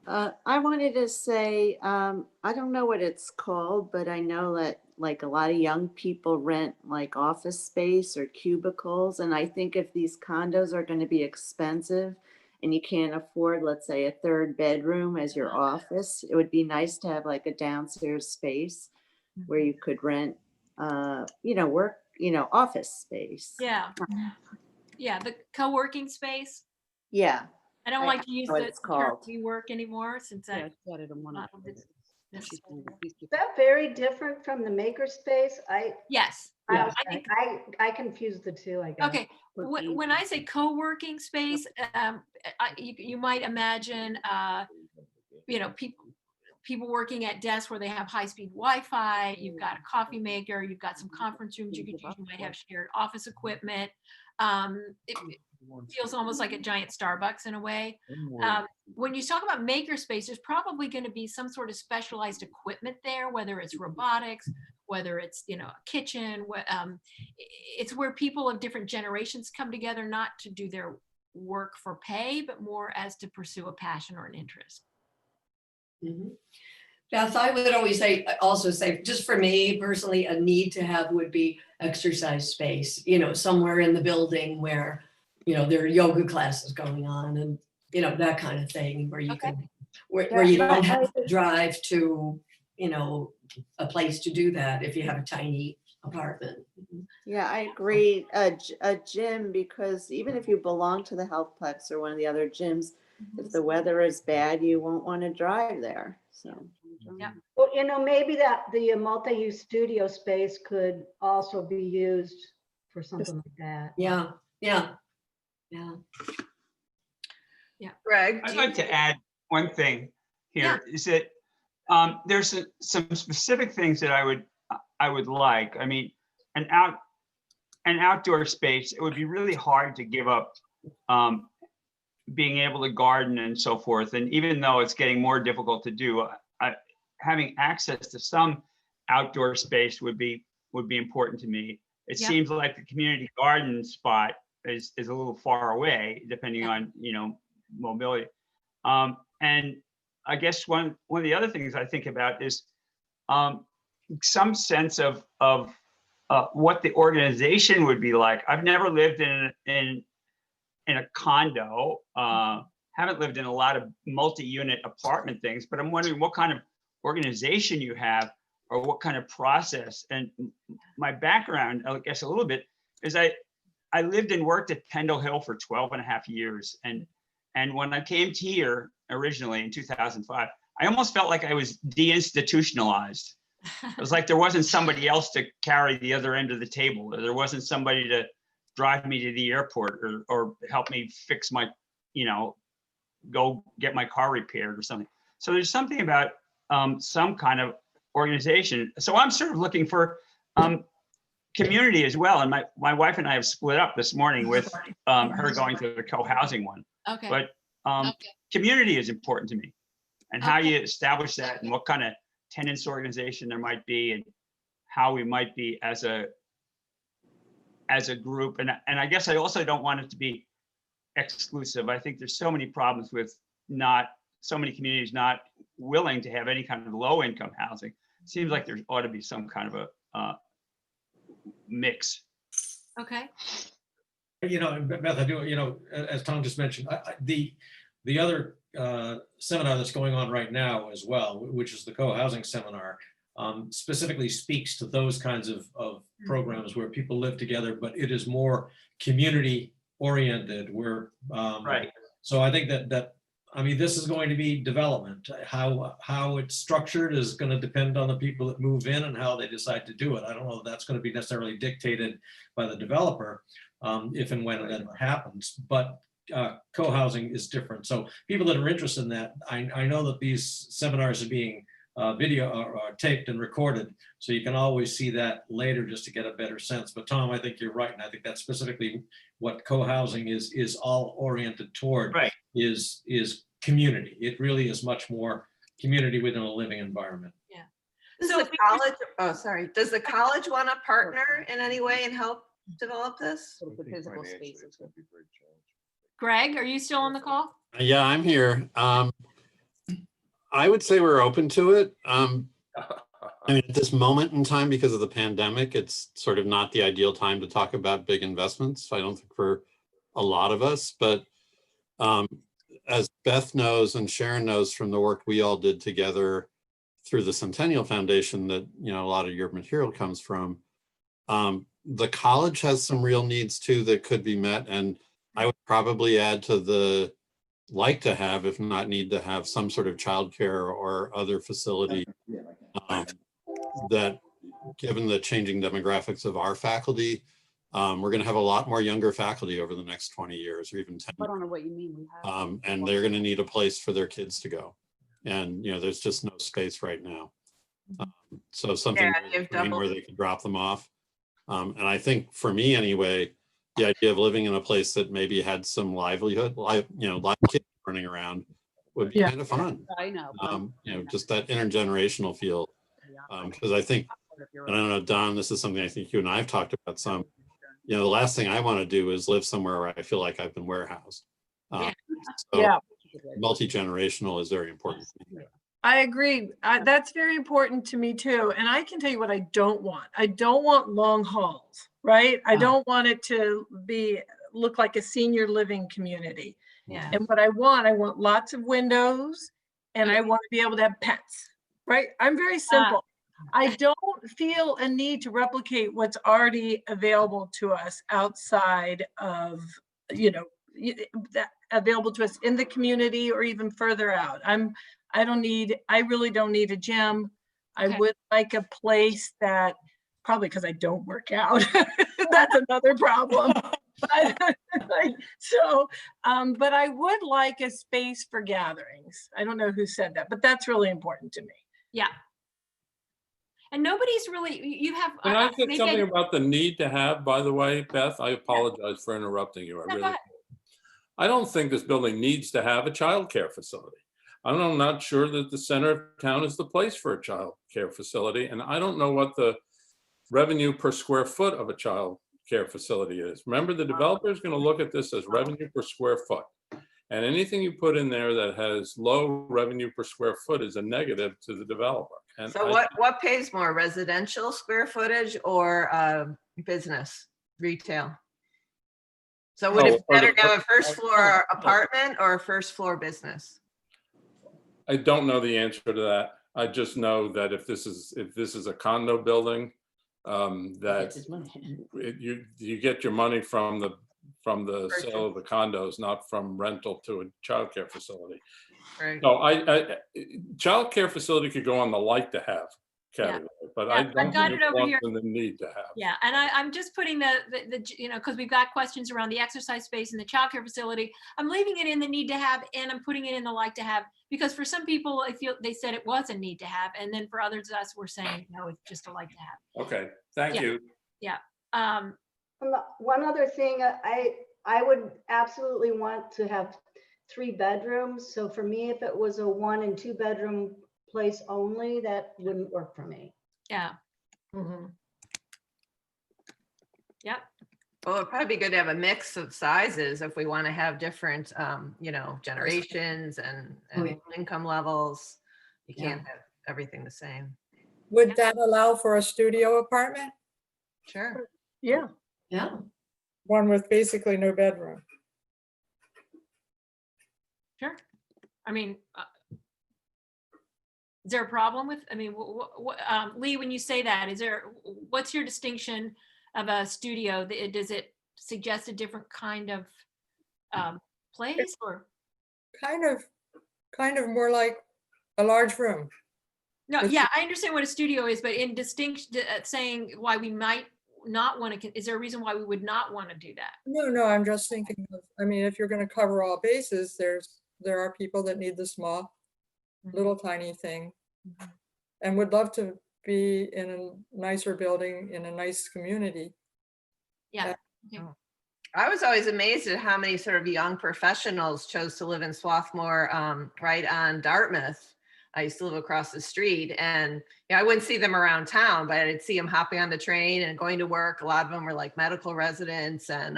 I wanted to say, I don't know what it's called, but I know that like a lot of young people rent like office space or cubicles. And I think if these condos are going to be expensive and you can't afford, let's say, a third bedroom as your office, it would be nice to have like a downstairs space where you could rent, work, office space. Yeah. Yeah, the co-working space. Yeah. I don't like to use what the it's term called. WeWork anymore since Yeah, Is that very different from the maker space? Yes. I confuse the two, I guess. Okay. When I say co-working space, you might imagine, people working at desks where they have high-speed Wi-Fi. You've got a coffee maker. You've got some conference rooms you could use. You might have shared office equipment. It feels almost like a giant Starbucks in a way. When you talk about maker space, there's probably going to be some sort of specialized equipment there, whether it's robotics, whether it's a kitchen. It's where people of different generations come together, not to do their work for pay, but more as to pursue a passion or an interest. Beth, I would always also say, just for me personally, a need to have would be exercise space, somewhere in the building where, there are yoga classes going on and, that kind of thing where you can, where you don't have to drive to, a place to do that if you have a tiny apartment. Yeah, I agree. A gym, because even if you belong to the Healthplex or one of the other gyms, if the weather is bad, you won't want to drive there. So, yeah. Well, maybe that the multi-use studio space could also be used for something like that. Yeah. Greg, I'd like to add one thing here. Is that there's some specific things that I would like. I mean, an outdoor space, it would be really hard to give up being able to garden and so forth. And even though it's getting more difficult to do, having access to some outdoor space would be important to me. It seems like the community garden spot is a little far away, depending on mobility. And I guess one of the other things I think about is some sense of what the organization would be like. I've never lived in a condo, haven't lived in a lot of multi-unit apartment things, but I'm wondering what kind of organization you have or what kind of process. And my background, I guess a little bit, is I lived and worked at Pendle Hill for 12 and a half years. And when I came to here originally in 2005, I almost felt like I was deinstitutionalized. It was like there wasn't somebody else to carry the other end of the table, or there wasn't somebody to drive me to the airport or help me fix my, go get my car repaired or something. So there's something about some kind of organization. So I'm sort of looking for community as well. And my wife and I have split up this morning with her going to the co-housing one. Okay. But community is important to me, and how you establish that, and what kind of tenants organization there might be, and how we might be as a group. And I guess I also don't want it to be exclusive. I think there's so many problems with so many communities not willing to have any kind of low income housing. It seems like there ought to be some kind of a mix. Okay. You know, and Beth, I do, you know, as Tom just mentioned, the other seminar that's going on right now as well, which is the co-housing seminar, specifically speaks to those kinds of programs where people live together, but it is more community oriented. Where Right. So I think that I mean, this is going to be development. How it's structured is going to depend on the people that move in and how they decide to do it. I don't know if that's going to be necessarily dictated by the developer, if and when it happens, but co-housing is different. So people that are interested in that, I know that these seminars are being video or taped and recorded, so you can always see that later just to get a better sense. But Tom, I think you're right, and I think that's specifically what co-housing is all oriented toward. Right. Is community. It really is much more community within a living environment. Yeah. Does So the college, oh, sorry, does the college want to partner in any way and help develop this? The physical spaces. Greg, are you still on the call? Yeah, I'm here. I would say we're open to it. I mean, at this moment in time, because of the pandemic, it's sort of not the ideal time to talk about big investments. I don't think for a lot of us, but as Beth knows and Sharon knows from the work we all did together through the Centennial Foundation, that, you know, a lot of your material comes from, the college has some real needs too that could be met. And I would probably add to the like to have, if not need to have, some sort of childcare or other facility that, given the changing demographics of our faculty, we're going to have a lot more younger faculty over the next 20 years or even 10 I don't know what you mean. We have. and they're going to need a place for their kids to go. And, you know, there's just no space right now. So something where they could drop them off. And I think for me anyway, the idea of living in a place that maybe had some livelihood, live kids running around would be kind of fun. I know. You know, just that intergenerational feel. Because I think, and I don't know, Don, this is something I think you and I have talked about some, you know, the last thing I want to do is live somewhere where I feel like I've been warehoused. So multi-generational is very important to me. I agree. That's very important to me too. And I can tell you what I don't want. I don't want long hauls, right? I don't want it to look like a senior living community. Yeah. And what I want lots of windows, and I want to be able to have pets, right? I'm very simple. I don't feel a need to replicate what's already available to us outside of, you know, that available to us in the community or even further out. I really don't need a gym. I would like a place that, probably because I don't work out, that's another problem. But I would like a space for gatherings. I don't know who said that, but that's really important to me. Yeah. And nobody's really, you have. Can I say something about the need to have, by the way, Beth? I apologize for interrupting you. I don't think this building needs to have a childcare facility. I'm not sure that the center of town is the place for a child care facility. And I don't know what the revenue per square foot of a child care facility is. Remember, the developer is going to look at this as revenue per square foot. And anything you put in there that has low revenue per square foot is a negative to the developer. And so what pays more, residential square footage or business, retail? So would it be better to have a first floor apartment or a first floor business? I don't know the answer to that. I just know that if this is a condo building, that you get your money from the sale of the condos, not from rental to a childcare facility. Right. So childcare facility could go on the like to have category, but I don't think it belongs in the need to have. Yeah, and I'm just putting the you know, because we've got questions around the exercise space and the childcare facility. I'm leaving it in the need to have, and I'm putting it in the like to have, because for some people, I feel they said it was a need to have, and then for others of us, we're saying no, it's just a like to have. Okay, thank you. Yeah. One other thing, I would absolutely want to have 3 bedrooms. So for me, if it was a 1 and 2 bedroom place only, that wouldn't work for me. Yeah. Yep. Well, it'd probably be good to have a mix of sizes if we want to have different, you know, generations and income levels. You can't have everything the same. Would that allow for a studio apartment? Sure. Yeah. Yeah. One with basically no bedroom. Sure. I mean, is there a problem with, I mean, Lee, when you say that, what's your distinction of a studio? Does it suggest a different kind of place or? Kind of more like a large room. No, yeah, I understand what a studio is, but in distinction, saying why we might not want to, is there a reason why we would not want to do that? No, I'm just thinking of, I mean, if you're going to cover all bases, there are people that need the small, little tiny thing and would love to be in a nicer building in a nice community. Yeah. I was always amazed at how many sort of young professionals chose to live in Swarthmore, right on Dartmouth. I used to live across the street, and I wouldn't see them around town, but I'd see them hopping on the train and going to work. A lot of them were like medical residents. And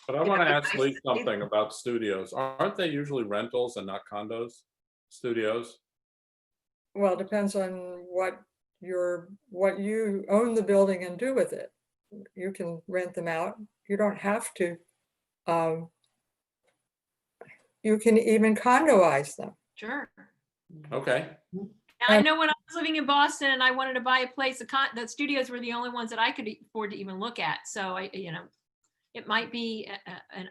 but I want to ask Lee something about studios. Aren't they usually rentals and not condos? Studios? Well, it depends on what you own the building and do with it. You can rent them out. You don't have to. You can even condoize them. Sure. Okay. I know when I was living in Boston and I wanted to buy a place, the studios were the only ones that I could afford to even look at. So it might be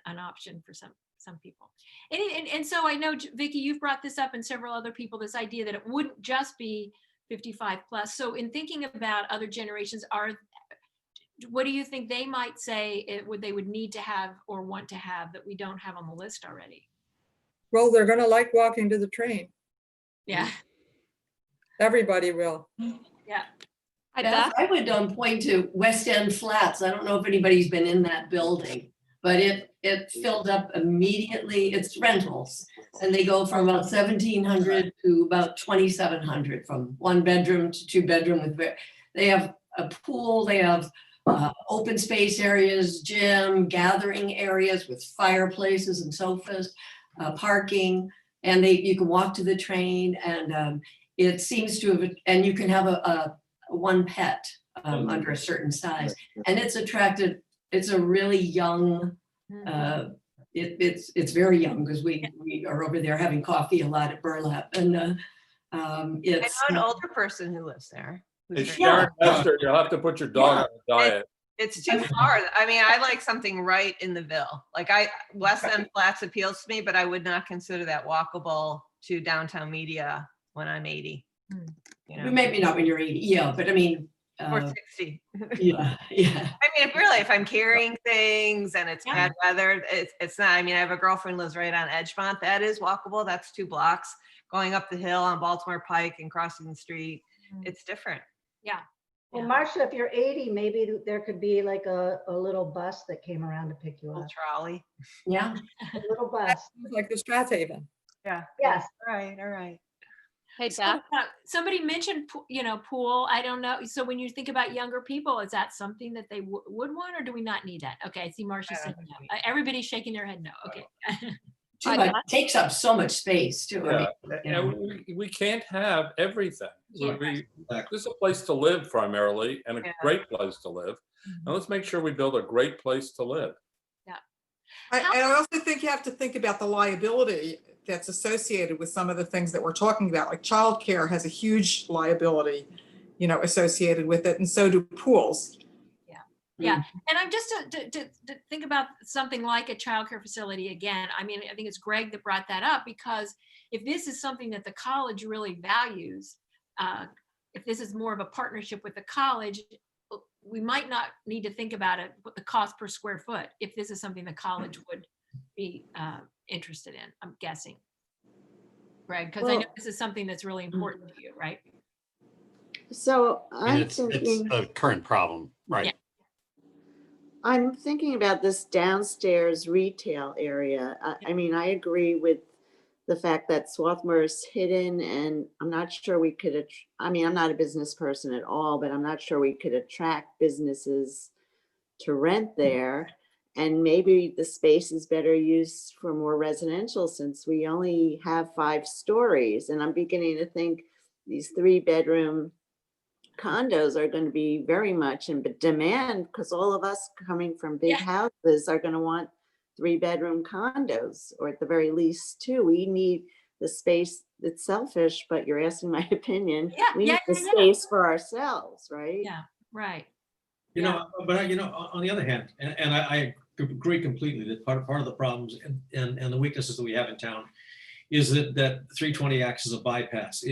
an option for some people. And so I know, Vicki, you've brought this up and several other people, this idea that it wouldn't just be 55 plus. So in thinking about other generations, what do you think they might say they would need to have or want to have that we don't have on the list already? Well, they're going to like walking to the train. Yeah. Everybody will. Yeah. Beth, I would point to West End Flats. I don't know if anybody's been in that building, but it filled up immediately. It's rentals, and they go from about 1,700 to about 2,700, from 1 bedroom to 2 bedroom. They have a pool. They have open space areas, gym, gathering areas with fireplaces and sofas, parking, and you can walk to the train, and it seems to have, and you can have a 1 pet under a certain size, and it's attracted. It's a really young. It's very young because we are over there having coffee a lot at Burlap, and it's. I know an older person who lives there. Hey, Sharon Hester, you'll have to put your dog on a diet. It's too far. I mean, I like something right in the Ville. Like West End Flats appeals to me, but I would not consider that walkable to downtown Media when I'm 80. Maybe not when you're 80, yeah, but I mean. Or 60. Yeah. I mean, if I'm carrying things and it's bad weather, it's not. I mean, I have a girlfriend who lives right on Edgemont. That is walkable. That's 2 blocks. Going up the hill on Baltimore Pike and crossing the street, it's different. Yeah. Well, Marcia, if you're 80, maybe there could be like a little bus that came around to pick you up. A trolley. Yeah. A little bus. Like the Strathaven. Yeah. Yes. All right. Hey, Beth. Somebody mentioned, pool. I don't know. So when you think about younger people, is that something that they would want, or do we not need that? Okay, I see Marcia saying no. Everybody's shaking their head no. Okay. It takes up so much space too. Yeah. I mean, And we can't have everything. Yeah. This is a place to live primarily, and a great place to live. And let's make sure we build a great place to live. Yeah. I also think you have to think about the liability that's associated with some of the things that we're talking about. Like childcare has a huge liability, associated with it, and so do pools. Yeah, and I'm just to think about something like a childcare facility again. I mean, I think it's Greg that brought that up, because if this is something that the college really values, if this is more of a partnership with the college, we might not need to think about it, what the cost per square foot, if this is something the college would be interested in, I'm guessing. Greg, because I know this is something that's really important to you, right? So I'm It's thinking. a current problem, right? Yeah. I'm thinking about this downstairs retail area. I mean, I agree with the fact that Swarthmore is hidden, and I'm not sure we could, I mean, I'm not a business person at all, but I'm not sure we could attract businesses to rent there. And maybe the space is better used for more residential, since we only have 5 stories. And I'm beginning to think these 3-bedroom condos are going to be very much in demand, because all of us coming from big houses are going to want 3-bedroom condos, or at the very least 2. We need the space. It's selfish, but you're asking my opinion. We need the space for ourselves, right? Yeah, right. You know, but you know, on the other hand, and I agree completely that part of the problems and the weaknesses that we have in town is that 320 acts as a bypass.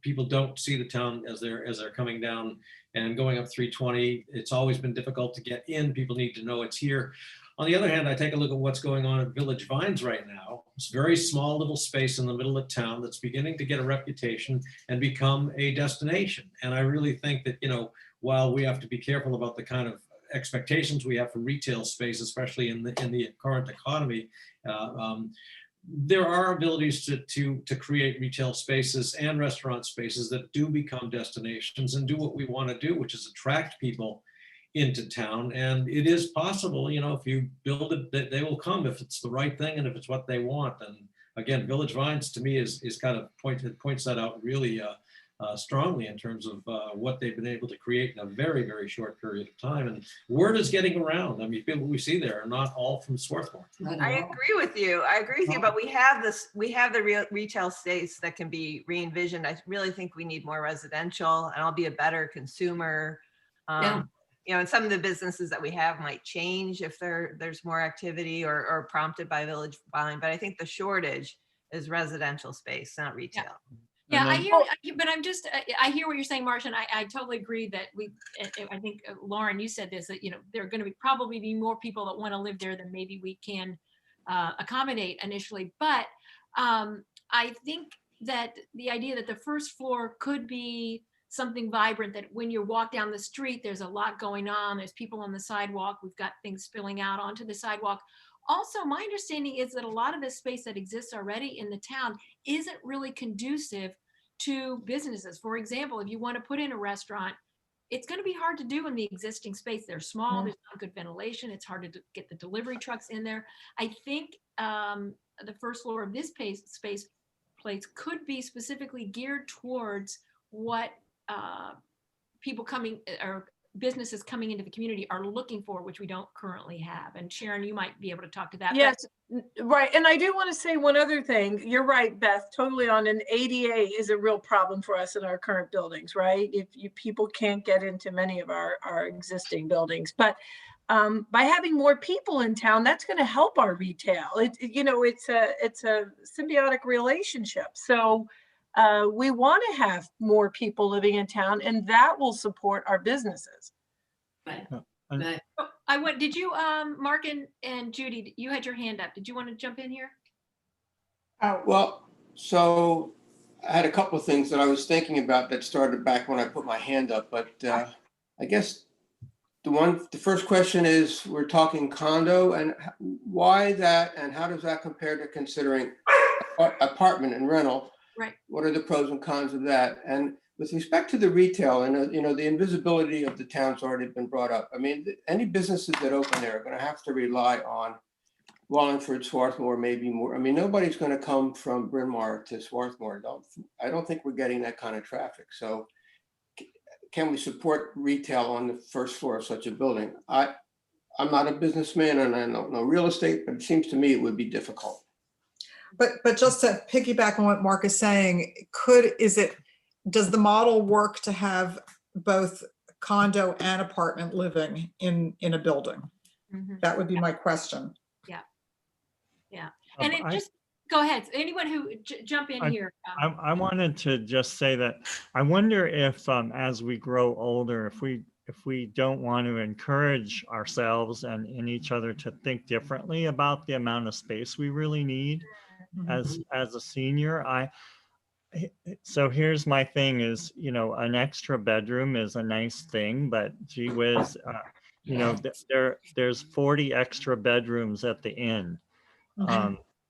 People don't see the town as they're coming down and going up 320. It's always been difficult to get in. People need to know it's here. On the other hand, I take a look at what's going on at Village Vines right now. It's a very small little space in the middle of town that's beginning to get a reputation and become a destination. And I really think that, you know, while we have to be careful about the kind of expectations we have for retail space, especially in the current economy, there are abilities to create retail spaces and restaurant spaces that do become destinations and do what we want to do, which is attract people into town. And it is possible, you know, if you build it, they will come if it's the right thing and if it's what they want. And again, Village Vines to me is kind of points that out really strongly in terms of what they've been able to create in a very, very short period of time. And word is getting around. I mean, people we see there are not all from Swarthmore. I agree with you. But we have the retail space that can be re-envisioned. I really think we need more residential, and I'll be a better consumer. You know, and some of the businesses that we have might change if there's more activity or prompted by Village Vine. But I think the shortage is residential space, not retail. Yeah, I hear, but I hear what you're saying, Marcia, and I totally agree that I think Lauren, you said this, that, you know, there are going to probably be more people that want to live there than maybe we can accommodate initially. But I think that the idea that the first floor could be something vibrant, that when you walk down the street, there's a lot going on. There's people on the sidewalk. We've got things spilling out onto the sidewalk. Also, my understanding is that a lot of the space that exists already in the town isn't really conducive to businesses. For example, if you want to put in a restaurant, it's going to be hard to do in the existing space. They're small, there's not good ventilation. It's hard to get the delivery trucks in there. I think the first floor of this place could be specifically geared towards what people coming or businesses coming into the community are looking for, which we don't currently have. And Sharon, you might be able to talk to that. Yes, right. And I do want to say one other thing. You're right, Beth, totally on. An ADA is a real problem for us in our current buildings, right? If people can't get into many of our existing buildings, but by having more people in town, that's going to help our retail. It's a symbiotic relationship. So we want to have more people living in town, and that will support our businesses. Right. Did you, Mark and Judy, you had your hand up. Did you want to jump in here? Well, so I had a couple of things that I was thinking about that started back when I put my hand up, but I guess the first question is, we're talking condo, and why that, and how does that compare to considering apartment and rental? Right. What are the pros and cons of that? And with respect to the retail, and the invisibility of the town's already been brought up. I mean, any businesses that open there are going to have to rely on Wallingford, Swarthmore, maybe more. I mean, nobody's going to come from Bryn Mawr to Swarthmore. I don't think we're getting that kind of traffic. So can we support retail on the first floor of such a building? I'm not a businessman and I don't know real estate, but it seems to me it would be difficult. But just to piggyback on what Mark is saying, does the model work to have both condo and apartment living in a building? Mm-hmm. That would be my question. Yeah. And go ahead. Anyone who jump in here. I wanted to just say that I wonder if as we grow older, if we don't want to encourage ourselves and each other to think differently about the amount of space we really need. As a senior, so here's my thing is, an extra bedroom is a nice thing, but gee whiz, you know, there's 40 extra bedrooms at the inn.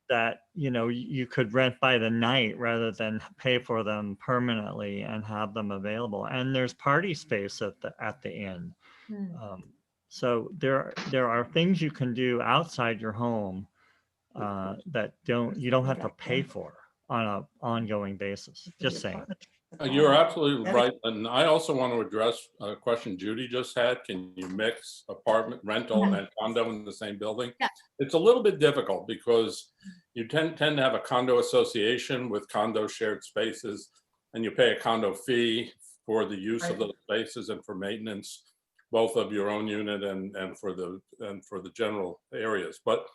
That, you know, you could rent by the night rather than pay for them permanently and have them available. And there's party space at the inn. So there are things you can do outside your home that you don't have to pay for on an ongoing basis. Just saying. You're absolutely right. And I also want to address a question Judy just had. Can you mix apartment rental and condo in the same building? Yeah. It's a little bit difficult because you tend to have a condo association with condo shared spaces, and you pay a condo fee for the use of those spaces and for maintenance, both of your own unit and for the general areas. But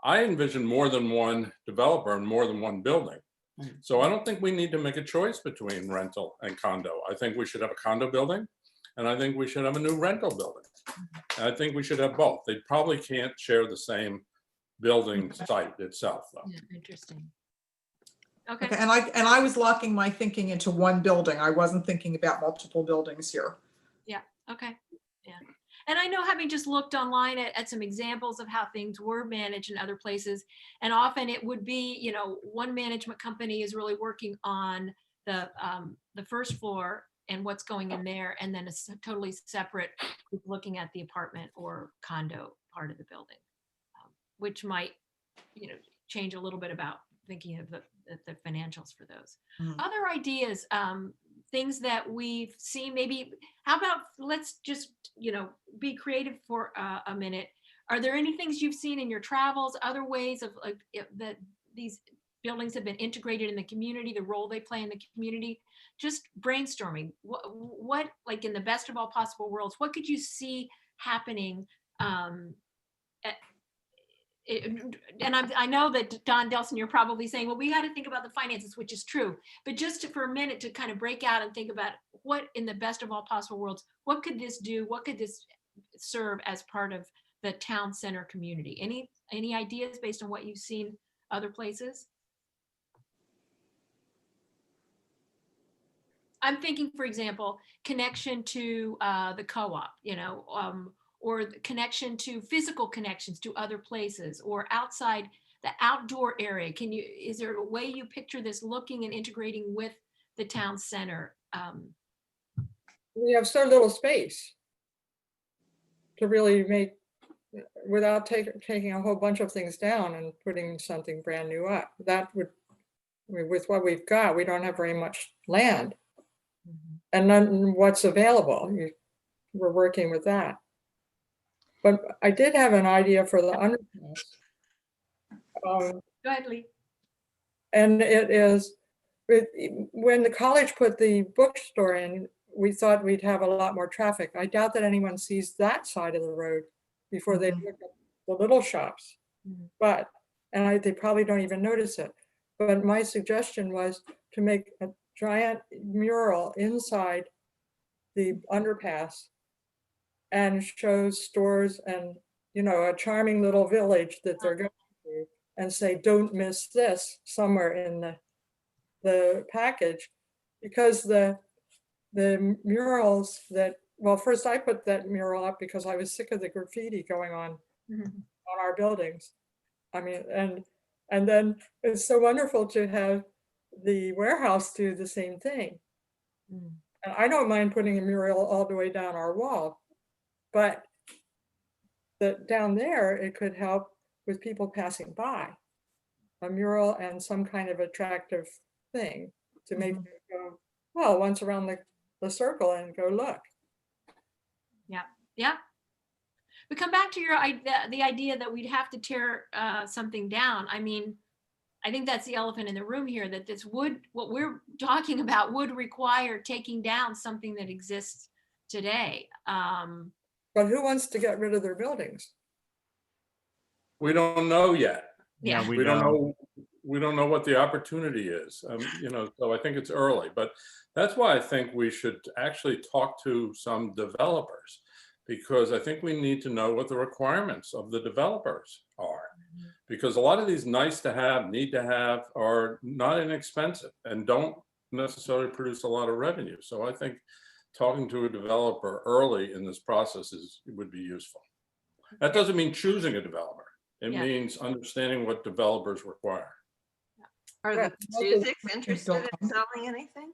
I envision more than one developer and more than one building. So I don't think we need to make a choice between rental and condo. I think we should have a condo building, and I think we should have a new rental building. And I think we should have both. They probably can't share the same building site itself, though. Yeah, interesting. Okay, and I was locking my thinking into one building. I wasn't thinking about multiple buildings here. Yeah, okay, yeah. And I know, having just looked online at some examples of how things were managed in other places, and often it would be, you know, one management company is really working on the first floor and what's going in there, and then a totally separate group looking at the apartment or condo part of the building, which might, you know, change a little bit about thinking of the financials for those. Other ideas, things that we've seen, maybe, how about, let's just, you know, be creative for a minute. Are there any things you've seen in your travels, other ways of like that these buildings have been integrated in the community, the role they play in the community? Just brainstorming, what like in the best of all possible worlds, what could you see happening? And I know that Don Delson, you're probably saying, well, we got to think about the finances, which is true. But just for a minute to kind of break out and think about what, in the best of all possible worlds, what could this do? What could this serve as part of the town center community? Any ideas based on what you've seen other places? I'm thinking, for example, connection to the co-op, you know, or the connection to physical connections to other places, or outside the outdoor area. Is there a way you picture this looking and integrating with the town center? We have so little space to really make, without taking a whole bunch of things down and putting something brand new up. That would, I mean, with what we've got, we don't have very much land. And then what's available, we're working with that. But I did have an idea for the underpass. Go ahead, Lee. And it is, when the college put the bookstore in, we thought we'd have a lot more traffic. I doubt that anyone sees that side of the road before they look at the little shops. But, and they probably don't even notice it. But my suggestion was to make a giant mural inside the underpass and shows stores and, you know, a charming little village that they're going to, and say, don't miss this, somewhere in the package. Because the murals that, well, first I put that mural up because I was sick of the graffiti going on our buildings. I mean, and then it's so wonderful to have the warehouse do the same thing. And I don't mind putting a mural all the way down our wall, but down there, it could help with people passing by. A mural and some kind of attractive thing to make them go, well, once around the circle and go look. Yeah, yeah. We come back to the idea that we'd have to tear something down. I mean, I think that's the elephant in the room here, that this what we're talking about would require taking down something that exists today. But who wants to get rid of their buildings? We don't know yet. Yeah, we don't know. We don't know what the opportunity is. You know, so I think it's early, but that's why I think we should actually talk to some developers, because I think we need to know what the requirements of the developers are. Because a lot of these nice to have, need to have are not inexpensive and don't necessarily produce a lot of revenue. So I think talking to a developer early in this process would be useful. That doesn't mean choosing a developer. It Yeah. means understanding what developers require. Are Yeah, the most of Pastuzics interested in selling anything?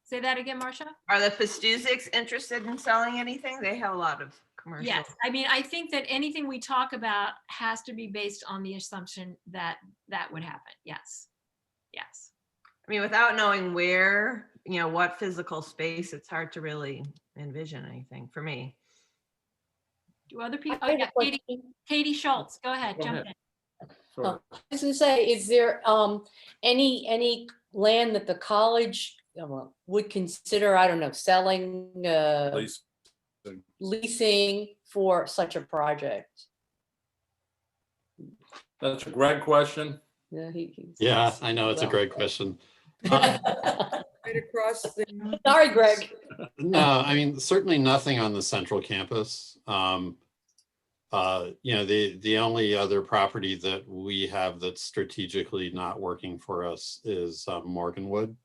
Say that again, Marcia? Are the Pastuzics interested in selling anything? They have a lot of commercial. Yes, I mean, I think that anything we talk about has to be based on the assumption that that would happen. Yes. Yes. I mean, without knowing where, you know, what physical space, it's hard to really envision anything for me. Do other people? I Oh, have a yeah, Katie Schultz, go ahead, Go jump ahead. in. Sure. I was gonna say, is there any land that the college would consider, I don't know, selling, Please. leasing for such a project? That's a great question. Yeah, Yeah, I know, it's a well. great question. Right across the. Sorry, Greg. No, I mean, certainly nothing on the central campus. You know, the only other property that we have that's strategically not working for us is Morganwood.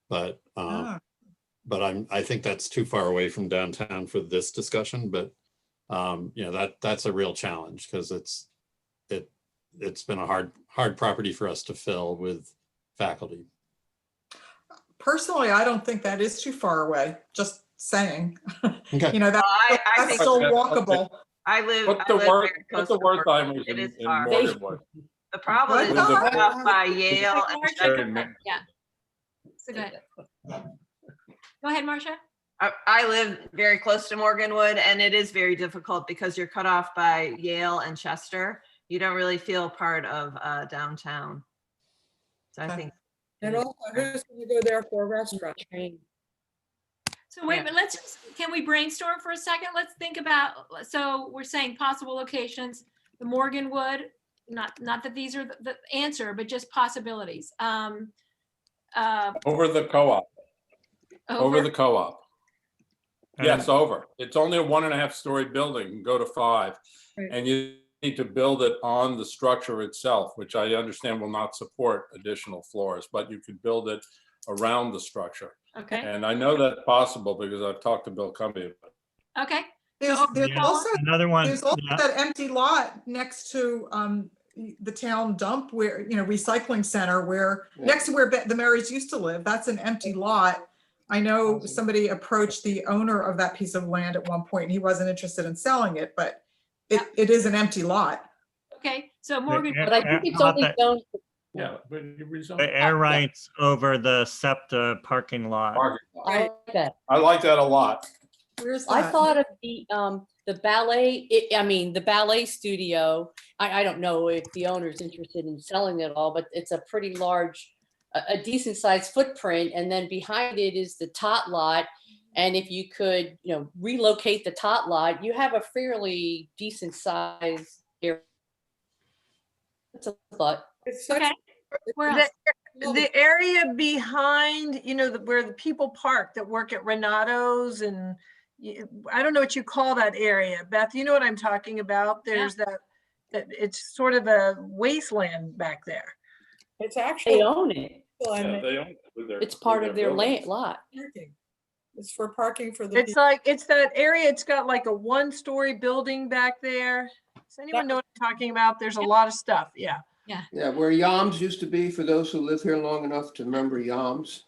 But I think that's too far away from downtown for this discussion. But you know, that's a real challenge because it's been a hard property for us to fill with faculty. Personally, I don't think that is too far away, just saying. Okay. You know, Well, I that's think still walkable. I live What's the very close to Wertheimers It in is far. Morganwood? The problem is What? it's off by Yale and Chester. Yeah. So good. Go ahead, Marcia. I live very close to Morganwood, and it is very difficult because you're cut off by Yale and Chester. You don't really feel part of downtown. So I think. And also, who's going to go there for a restaurant? So wait, but can we brainstorm for a second? Let's think about, so we're saying possible locations, the Morganwood, not that these are the answer, but just possibilities. Over the co-op. Over the co-op. Yes, over. It's only a 1.5-story building. You can go to 5. Right. And you need to build it on the structure itself, which I understand will not support additional floors, but you could build it around the structure. Okay. And I know that's possible because I've talked to Bill Cumbie about it. Okay. There's Yeah, also another one. There's also Yeah. that empty lot next to the town dump where, you know, recycling center where, next to where the Marys used to live. That's an empty lot. I know somebody approached the owner of that piece of land at one point and he wasn't interested in selling it, but it is an empty lot. Okay, so Morgan. But I think it's How about only that? zoned. Yeah, but you rezone. The air rights over the SEPTA parking lot. I like that. I like that a lot. Where's I that? thought of the ballet, the ballet studio. I don't know if the owner's interested in selling it all, but it's a pretty large, a decent sized footprint. And then behind it is the tot lot. And if you could, you know, relocate the tot lot, you have a fairly decent size area. That's a thought. It's such, Okay. Where else? The area behind, you know, where the people park that work at Renato's and I don't know what you call that area. Beth, you know what I'm talking about? There's that it's sort of a wasteland back there. it's actually. They own it. Yeah, they own it with their- It's part with of their buildings. lot. Parking. It's for parking for the. It's like, it's that area, it's got like a 1-story building back there. Does anyone know what I'm talking about? There's a lot of stuff, yeah. Yeah, where Yams used to be, for those who live here long enough to remember Yams.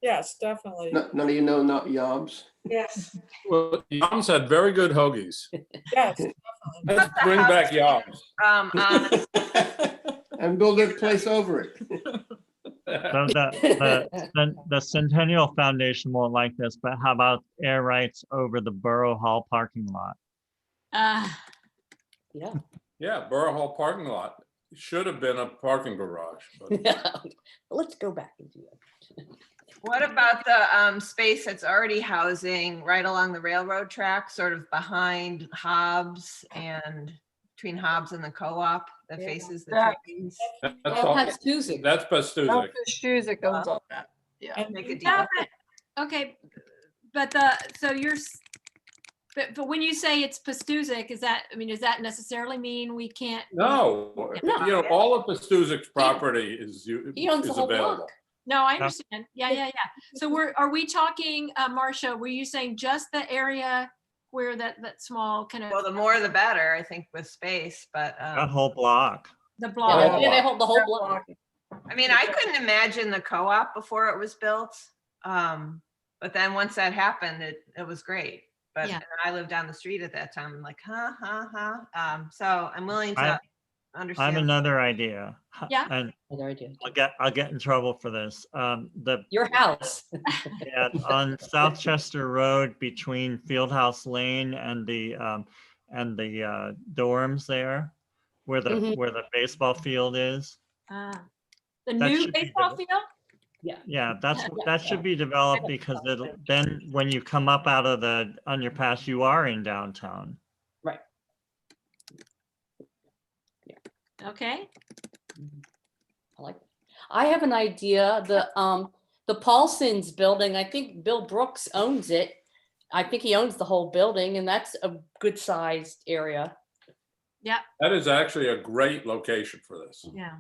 Yes, definitely. None of you know not Yams. Yes, Well, Yams had very good hoagies. yes. Let's bring back Yams. And build a place over it. So the Centennial Foundation won't like this, but how about air rights over the Borough Hall parking lot? Yeah. Yeah, Borough Hall parking lot. It should have been a parking garage. But Let's go back and do it. What about the space that's already housing right along the railroad track, sort of behind Hobbs and between Hobbs and the co-op that faces the trains? that's all. That's Pastuzic. Pastuzic owns all that. Yeah. Make a deal. Okay, but but when you say it's Pastuzic, does that necessarily mean we can't? No, you know, all of Pastuzic's property is He owns the whole available. block. No, I understand. Yeah. So are we talking, Marcia, were you saying just the area where that small kind of? Well, the more the better, I think, with space, but That whole block. The Yeah, block? they hold the whole block. I mean, I couldn't imagine the co-op before it was built. But then once that happened, it was great. But Yeah. and I lived down the street at that time. I'm like, so I'm willing to I have understand. another idea. Yeah. And Another idea. I'll get in trouble for this. Your house. Yeah, on South Chester Road between Fieldhouse Lane and the dorms there, where the baseball field is. The That new should be baseball field? Yeah, that should be developed because then when you come up out of the underpass, you are in downtown. Right. Okay. I like it. I have an idea. The Paulson's building, I think Bill Brooks owns it. I think he owns the whole building, and that's a good sized area. Yeah. That is actually a great location for this. Yeah.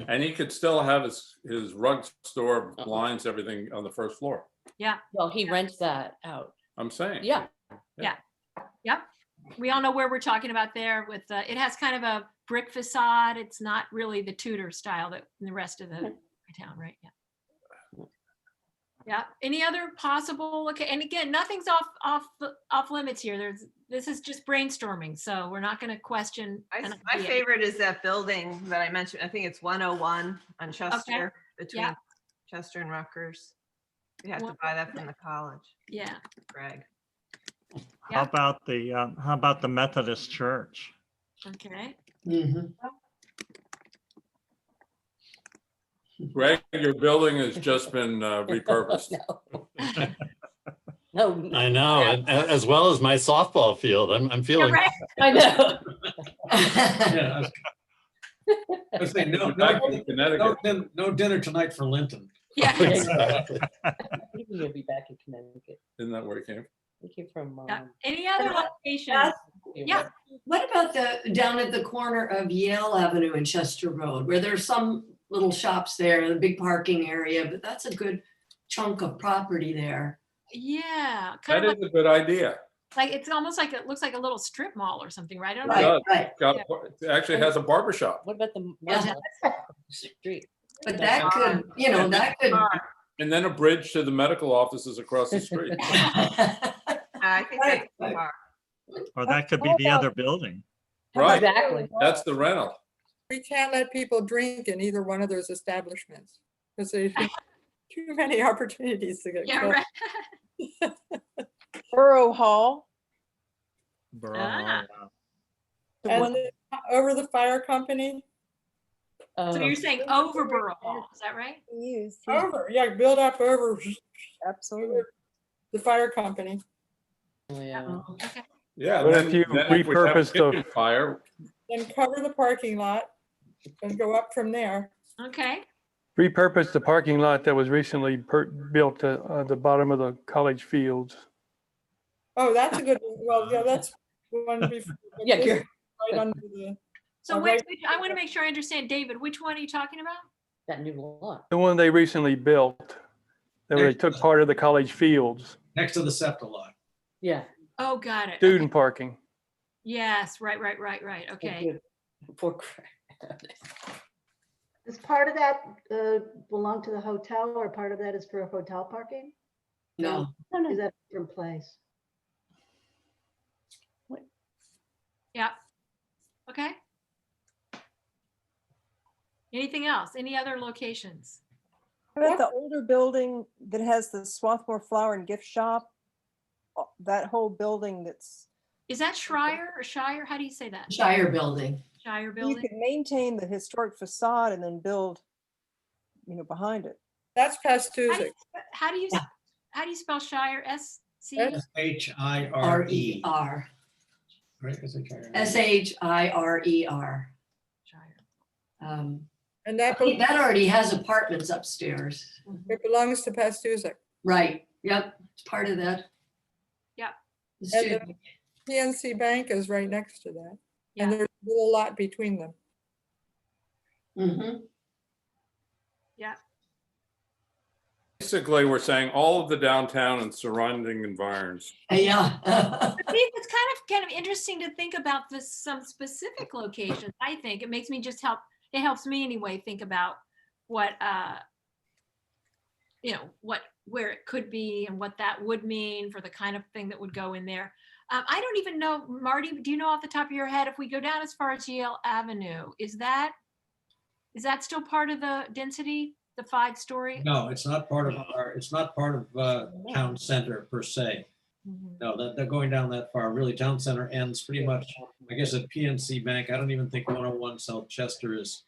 And he could still have his rug store, blinds, everything on the first floor. Yeah. Well, he rents that out. I'm saying. Yeah. Yep. We all know where we're talking about there with, it has kind of a brick facade. It's not really the Tudor style that the rest of the town, right? Yeah. Yeah. Any other possible, okay. And again, nothing's off limits here. This is just brainstorming. So we're not going to question. My favorite is that building that I mentioned. I think it's 101 on Chester, between Chester and Rutgers. You have to buy that from the college. Yeah. Greg. How about the Methodist Church? Okay. Greg, your building has just been repurposed. No. I know, and as well as my softball field. I'm feeling. Right. I know. Yeah, I was saying, no dinner tonight for Linton. Yeah. Exactly. You'll be back in Connecticut. Isn't that where it came from? He came from. Any other locations? Yeah. What about down at the corner of Yale Avenue and Chester Road, where there's some little shops there, the big parking area, but that's a good chunk of property there. Yeah. That is a good idea. Like it's almost like it looks like a little strip mall or something, right? I don't Right, know. right. It actually has a barber shop. What about the street? But that could, that could. And then a bridge to the medical offices across the street. I think that's too far. Or that could be the other building. Right. Exactly. That's the rental. We can't let people drink in either one of those establishments because there's too many opportunities to get killed. Right. Borough Hall. Ah. The one over the fire company. So you're saying over Borough Hall, is that right? Over, yeah, build up over. Absolutely. The fire company. Yeah. Okay. Yeah. But then- if you then we have repurpose the- kitchen fire. Then cover the parking lot and go up from there. Okay. Repurpose the parking lot that was recently built at the bottom of the college fields. Oh, that's a good, well, yeah, that's one before. but Yeah, this good. is right under the. So right- I want to make sure I understand, David, which one are you talking about? That new lot. The one they recently built, that they took part of the college fields, Next to the SEPTA lot. Yeah. Oh, got it. student parking. Yes, right. Okay. Poor Craig. Does part of that belong to the hotel or part of that is for hotel parking? No. Is that a different place? Yeah. Okay. Anything else? Any other locations? How about the older building that has the Swarthmore Flower and Gift Shop? That whole building that's. Is that Schreier or Shire? How do you say that? Shire building. Shire You building? could maintain the historic facade and then build, behind it. That's Pastusic. How do you spell Shire? S-C? SHIRE. Right, SHIRER. Shire. And that, That already has apartments upstairs. it belongs to Pastusic. Right, yep, it's part of that. Yeah. The And student- the PNC Bank is right next to that. Yeah. And there's a little lot between them. Mhm. Yeah. Basically, we're saying all of the downtown and surrounding environs. Yeah. It's kind of interesting to think about this, some specific locations. I think it makes me just it helps me anyway, think about what, where it could be and what that would mean for the kind of thing that would go in there. I don't even know, Marty, do you know off the top of your head, if we go down as far as Yale Avenue, is that still part of the density, the 5-story? No, it's not part of town center per se. No, they're going down that far. Really, town center ends pretty much, I guess, at PNC Bank. I don't even think 101 South Chester is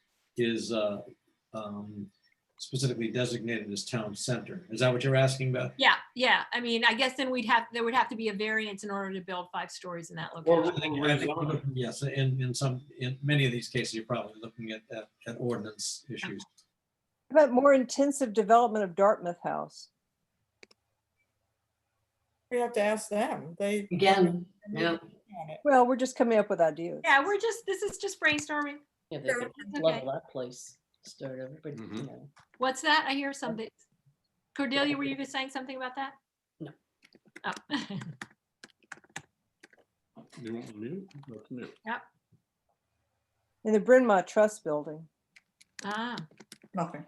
specifically designated as town center. Is that what you're asking about? Yeah. I mean, I guess then there would have to be a variance in order to build 5 stories in that location. I think yes, in many of these cases, you're probably looking at ordinance issues. How about more intensive development of Dartmouth House? We have to ask them. Again, yeah. Well, we're just coming up with ideas. Yeah, this is just brainstorming. Yeah, they could love that place. Start everybody, you know. What's that? I hear something. Cordelia, were you just saying something about that? No. Oh. You want to mute? Let's mute. Yep. In the Bryn Mawr Trust Building. Nothing.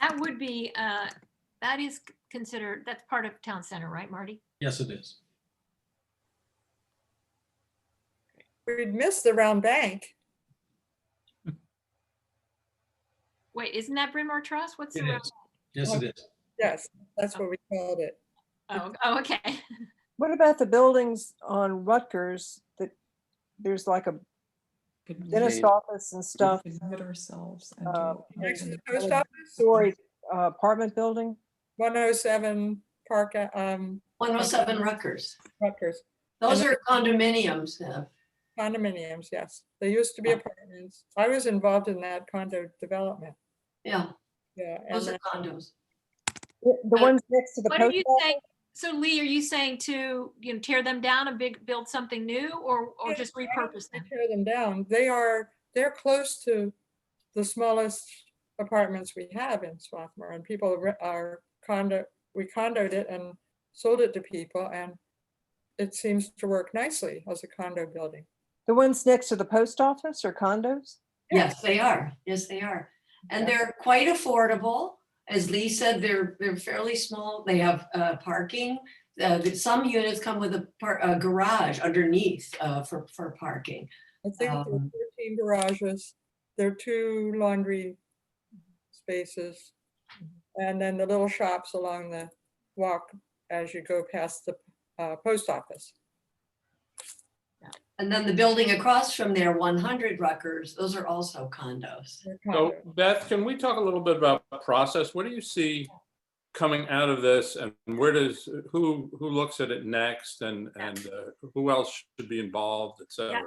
That would be, that is considered, that's part of town center, right, Marty? Yes, it is. We'd miss the round bank. Wait, isn't that Bryn Mawr Trust? What's the It round? is. Yes, it is. Yes, that's what we called it. Oh, okay. What about the buildings on Rutgers that there's like a dentist office and stuff? Hit ourselves. Next to the post office? Story apartment building? 107 Park. 107 Rutgers. Rutgers. Those are condominiums. Condominiums, yes. They used to be apartments. I was involved in that condo development. Yeah. Yeah. Those are condos. The ones next to the What post are you office? saying? So Lee, are you saying to, tear them down and build something new or just repurpose them? Tear them down. They're close to the smallest apartments we have in Swarthmore, and people we condoed it and sold it to people, and it seems to work nicely as a condo building. The ones next to the post office are condos? Yes, they are. Yes, they are. And they're quite affordable. As Lee said, they're fairly small. They have parking. Some units come with a garage underneath for parking. I think there are 13 garages. There are 2 laundry spaces. And then the little shops along the walk as you go past the post office. And then the building across from there, 100 Rutgers, those are also condos. So Beth, can we talk a little bit about process? What do you see coming out of this, and who looks at it next, and who else should be involved, et cetera?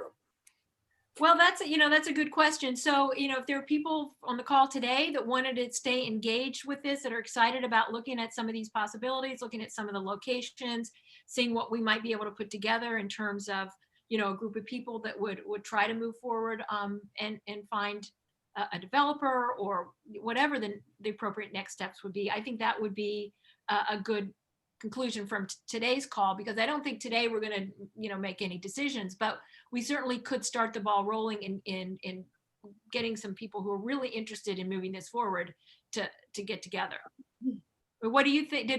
Well, that's a good question. So, if there are people on the call today that wanted to stay engaged with this, that are excited about looking at some of these possibilities, looking at some of the locations, seeing what we might be able to put together in terms of, a group of people that would try to move forward and find a developer or whatever the appropriate next steps would be. I think that would be a good conclusion from today's call, because I don't think today we're going to, make any decisions, but we certainly could start the ball rolling in getting some people who are really interested in moving this forward to get together. But what do you think?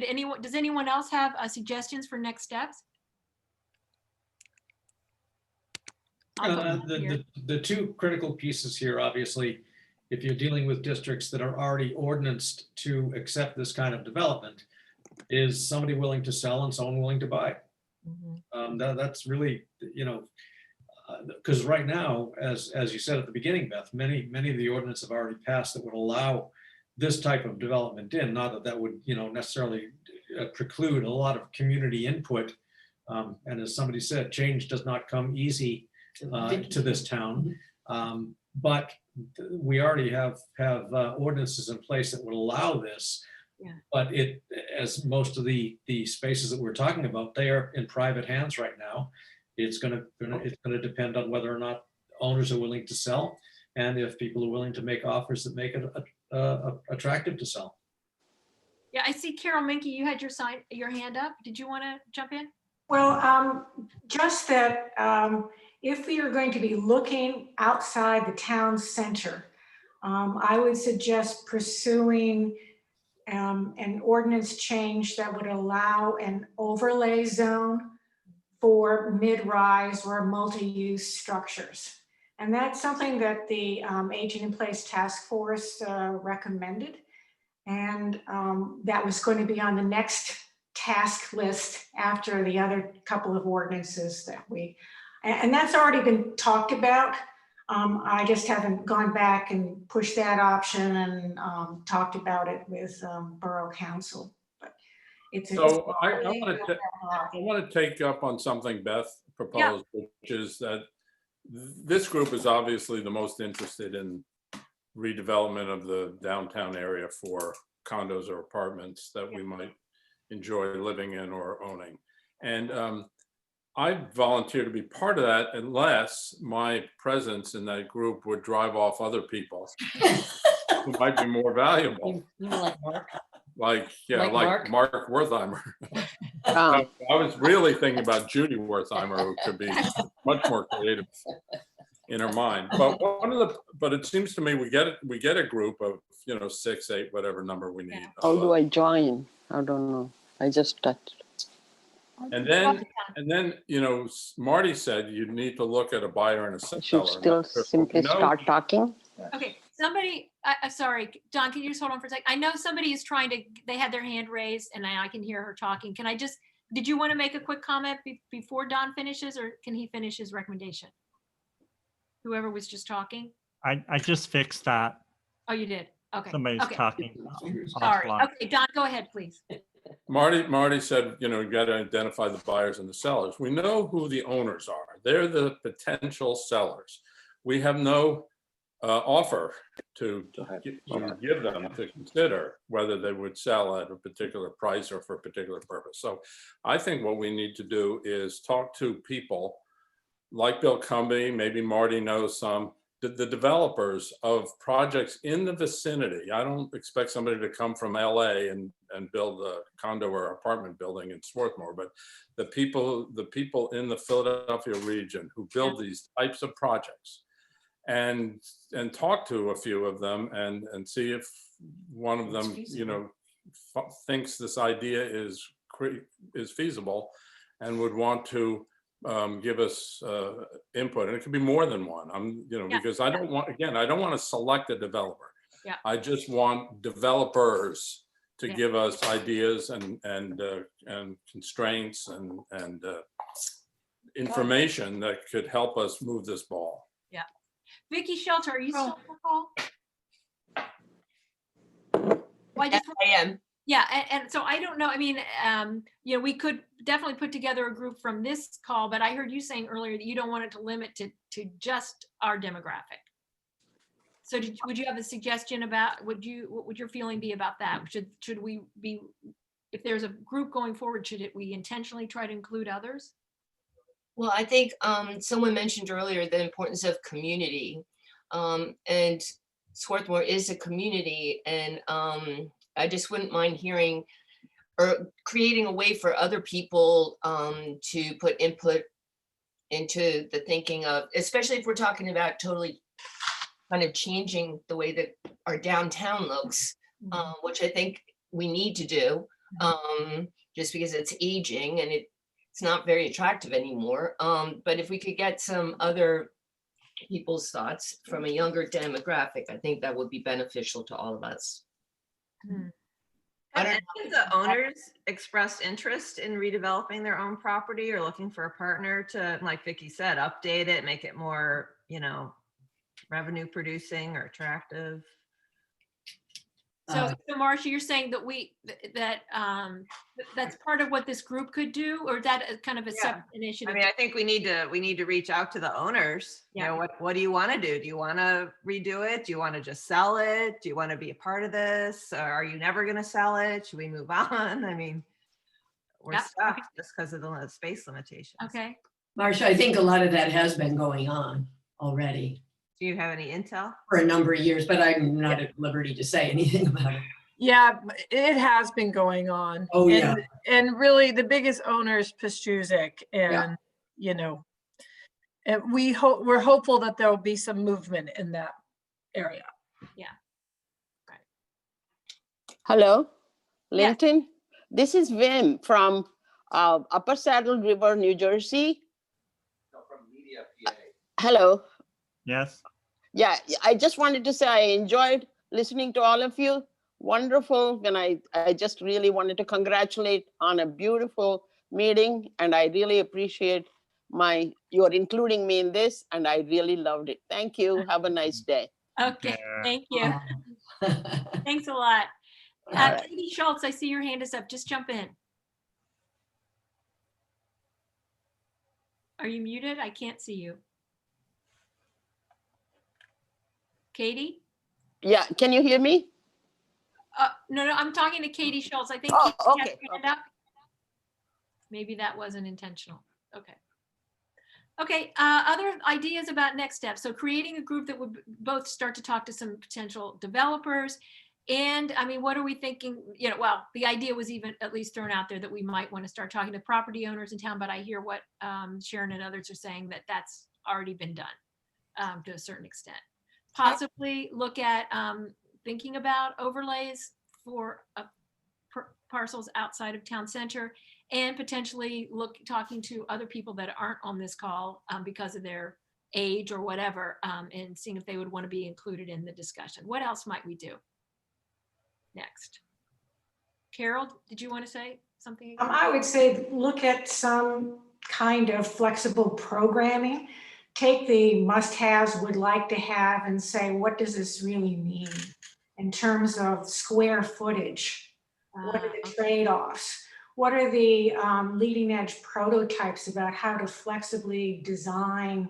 Does anyone else have suggestions for next steps? The 2 critical pieces here, obviously, if you're dealing with districts that are already ordinanced to accept this kind of development, is somebody willing to sell and someone willing to buy. That's really, because right now, as you said at the beginning, Beth, many of the ordinances have already passed that would allow this type of development in. Not that would, necessarily preclude a lot of community input. And as somebody said, change does not come easy to this town, but we already have ordinances in place that would allow this. Yeah. But as most of the spaces that we're talking about, they are in private hands right now. It's going to depend on whether or not owners are willing to sell. and if people are willing to make offers that make it attractive to sell. Yeah, I see Carol Minky, you had your hand up. Did you want to jump in? Well, just that if we are going to be looking outside the town center, I would suggest pursuing an ordinance change that would allow an overlay zone for mid-rise or multi-use structures. And that's something that the Aging in Place Task Force recommended. And that was going to be on the next task list after the other couple of ordinances that and that's already been talked about. I just haven't gone back and pushed that option and talked about it with Borough Council. But so I want to take up on something Beth proposed, which is that this group is obviously the most interested in redevelopment of the downtown area for condos or apartments that we might enjoy living in or owning. And I volunteer to be part of that unless my presence in that group would drive off other people who might be more valuable. You mean like Mark? Like Like Mark Wertheimer. I was really thinking about Judy Wertheimer, who could be much more creative in her mind. But but it seems to me we get a group of 6, 8, whatever number we need. How do I join? I don't know. I just touched. And then Marty said you need to look at a buyer and a seller. Should still simply start talking. Okay, somebody, sorry, Don, can you just hold on for a second? I know somebody is trying to, they had their hand raised and I can hear her talking. Can I just, did you want to make a quick comment before Don finishes, or can he finish his recommendation? Whoever was just talking? I just fixed that. Oh, you did? Okay. Somebody's talking. Sorry. offline. Okay, Don, go ahead, please. Marty said, you got to identify the buyers and the sellers. We know who the owners are. They're the potential sellers. We have no offer to give them to consider whether they would sell at a particular price or for a particular purpose. So I think what we need to do is talk to people like Bill Cumby, maybe Marty knows some, the developers of projects in the vicinity. I don't expect somebody to come from LA and build a condo or apartment building in Swarthmore, but the people in the Philadelphia region who build these types of projects, and talk to a few of them and see if one of them thinks this idea is feasible and would want to give us input. And it could be more than one. Because I don't want to select a developer. Yeah. I just want developers to give us ideas and constraints and information that could help us move this ball. Yeah. Vicky Shelter, are you still on the call? Well, I am. Yeah, and so I don't know. I mean, we could definitely put together a group from this call, but I heard you saying earlier that you don't want it to limit to just our demographic. So would you have a suggestion about, what would your feeling be about that? Should we be, if there's a group going forward, should we intentionally try to include others? Well, I think someone mentioned earlier the importance of community, and Swarthmore is a community, and I just wouldn't mind hearing or creating a way for other people to put input into the thinking of, especially if we're talking about totally kind of changing the way that our downtown looks, which I think we need to do, just because it's aging and it's not very attractive anymore. But if we could get some other people's thoughts from a younger demographic, I think that would be beneficial to all of us. Have any of the owners expressed interest in redeveloping their own property or looking for a partner to, like Vicky said, update it, make it more, revenue producing or attractive? So, Marcia, you're saying that that's part of what this group could do, or that kind of a separate initiative? I mean, I think we need to reach out to the owners. Yeah. What do you want to do? Do you want to redo it? Do you want to just sell it? Do you want to be a part of this? Or are you never going to sell it? Should we move on? I mean, we're stuck just because of the space limitations. Okay. Marcia, I think a lot of that has been going on already. Do you have any intel? for a number of years, but I'm not at liberty to say anything about it. Yeah, it has been going on. Oh, yeah. And really the biggest owner is Pastuzik, Yeah. and, you know, and we're hopeful that there will be some movement in that area. Yeah. Hello, Yes. Linton. This is Vim from Upper Saddle River, New Jersey. Hello. Yes. Yeah, I just wanted to say I enjoyed listening to all of you. Wonderful. And I just really wanted to congratulate on a beautiful meeting. And I really appreciate your including me in this. And I really loved it. Thank you. Have a nice day. Okay, thank you. Thanks a lot. All right. Katie Schultz, I see your hand is up. Just jump in. Are you muted? I can't see you. Katie? Yeah, can you hear me? No, I'm talking to Katie Schultz. I think Oh, Katie has okay, her hand up. Maybe that wasn't intentional. Okay. Okay, other ideas about next steps. So creating a group that would both start to talk to some potential developers. And I mean, what are we thinking? You know, well, the idea was even at least thrown out there that we might want to start talking to property owners in town, but I hear what Sharon and others are saying, that that's already been done to a certain extent. Possibly look at thinking about overlays for parcels outside of town center, and potentially talking to other people that aren't on this call because of their age or whatever, and seeing if they would want to be included in the discussion. What else might we do next? Carol, did you want to say something? I would say look at some kind of flexible programming. Take the must-haves, would like to have, and say, what does this really mean in terms of square footage? What are the trade-offs? What are the leading edge prototypes about how to flexibly design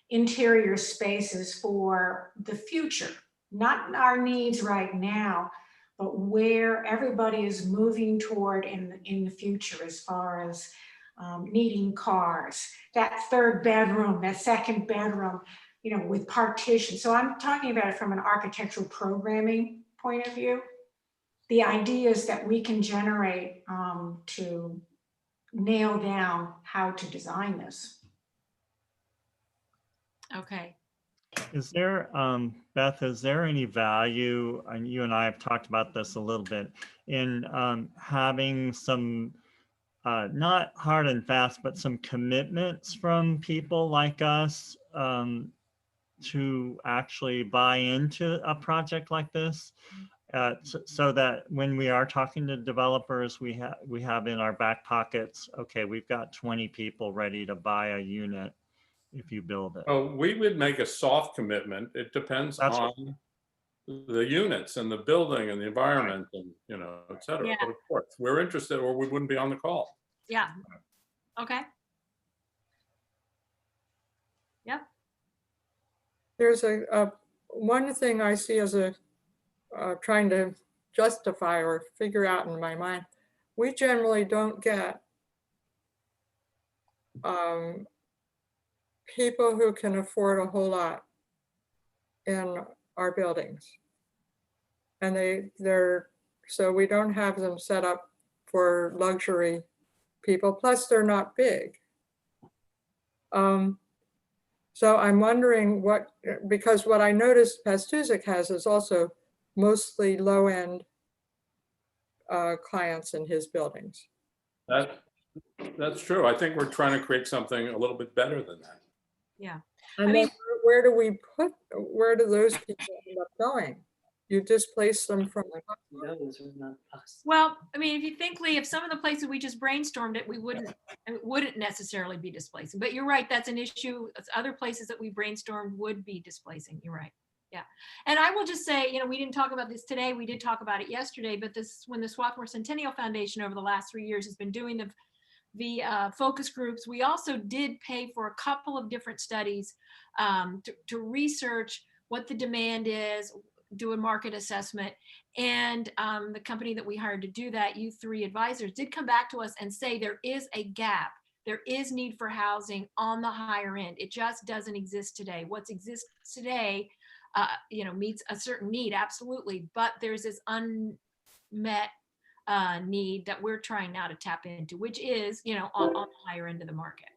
interior spaces for the future? Not our needs right now, but where everybody is moving toward in the future, as far as needing cars, that third bedroom, that second bedroom, you know, with partition. So I'm talking about it from an architectural programming point of view. The ideas that we can generate to nail down how to design this. Okay. Is there, Beth, is there any value, and you and I have talked about this a little bit, in having some, not hard and fast, but some commitments from people like us to actually buy into a project like this? So that when we are talking to developers, we have in our back pockets, okay, we've got 20 people ready to buy a unit if you build it. Oh, we would make a soft commitment. It depends on the units and the building and the environment and, you know, et cetera. Yeah. But of course, we're interested or we wouldn't be on the call. Yeah. Okay. Yep. There's one thing I see as a trying to justify or figure out in my mind. We generally don't get people who can afford a whole lot in our buildings. And so we don't have them set up for luxury people, plus they're not big. So I'm wondering because what I noticed Pastuzik has is also mostly low-end clients in his buildings. That's true. I think we're trying to create something a little bit better than that. Yeah. And then where do those people end up going? You displace them from Well, I mean, if you think, Lee, if some of the places we just brainstormed it wouldn't necessarily be displacing, but you're right, that's an issue. Other places that we brainstormed would be displacing. You're right. Yeah. And I will just say, you know, we didn't talk about this today. We did talk about it yesterday, but when the Swarthmore Centennial Foundation over the last 3 years has been doing the focus groups, we also did pay for a couple of different studies to research what the demand is, do a market assessment. And the company that we hired to do that, U3 Advisors, did come back to us and say there is a gap There is need for housing on the higher end. It just doesn't exist today. What exists today, meets a certain need, absolutely, but there's this unmet need that we're trying now to tap into, which is, on the higher end of the market.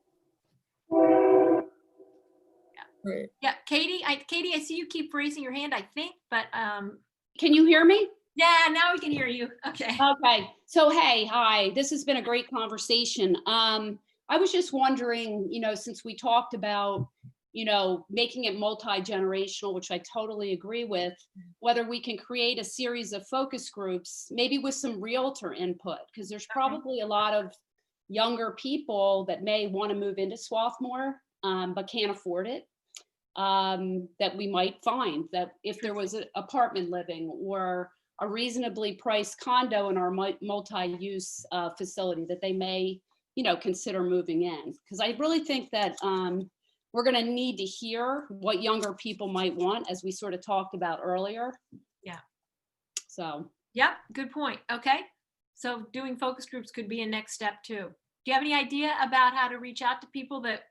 Right. Yeah, Katie, I see you keep raising your hand, I think, but can you hear me? Yeah, now we can hear you. Okay. Okay. So, hey, hi. This has been a great conversation. I was just wondering, since we talked about, making it multi-generational, which I totally agree with, whether we can create a series of focus groups, maybe with some realtor input, because there's probably a lot of younger people that may want to move into Swarthmore, but can't afford it. That we might find that if there was an apartment living or a reasonably priced condo in our multi-use facility, that they may, consider moving in. Because I really think that we're going to need to hear what younger people might want, as we sort of talked about earlier. Yeah. So. Yep, good point. Okay. So doing focus groups could be a next step too. Do you have any idea about how to reach out to people that,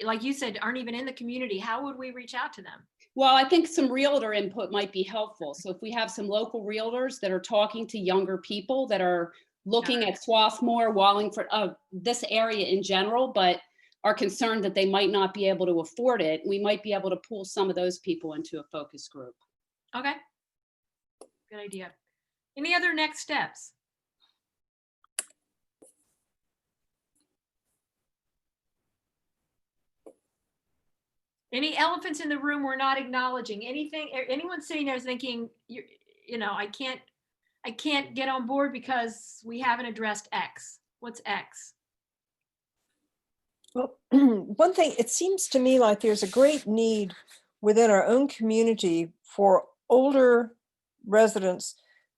like you said, aren't even in the community? How would we reach out to them? Well, I think some realtor input might be helpful. So if we have some local realtors that are talking to younger people that are looking at Swarthmore, Wallingford, this area in general, but are concerned that they might not be able to afford it, we might be able to pull some of those people into a focus group. Okay. Good idea. Any other next steps? Any elephants in the room we're not acknowledging? Anything, anyone sitting there thinking, I can't get on board because we haven't addressed X. What's X? Well, one thing, it seems to me like there's a great need within our own community for older residents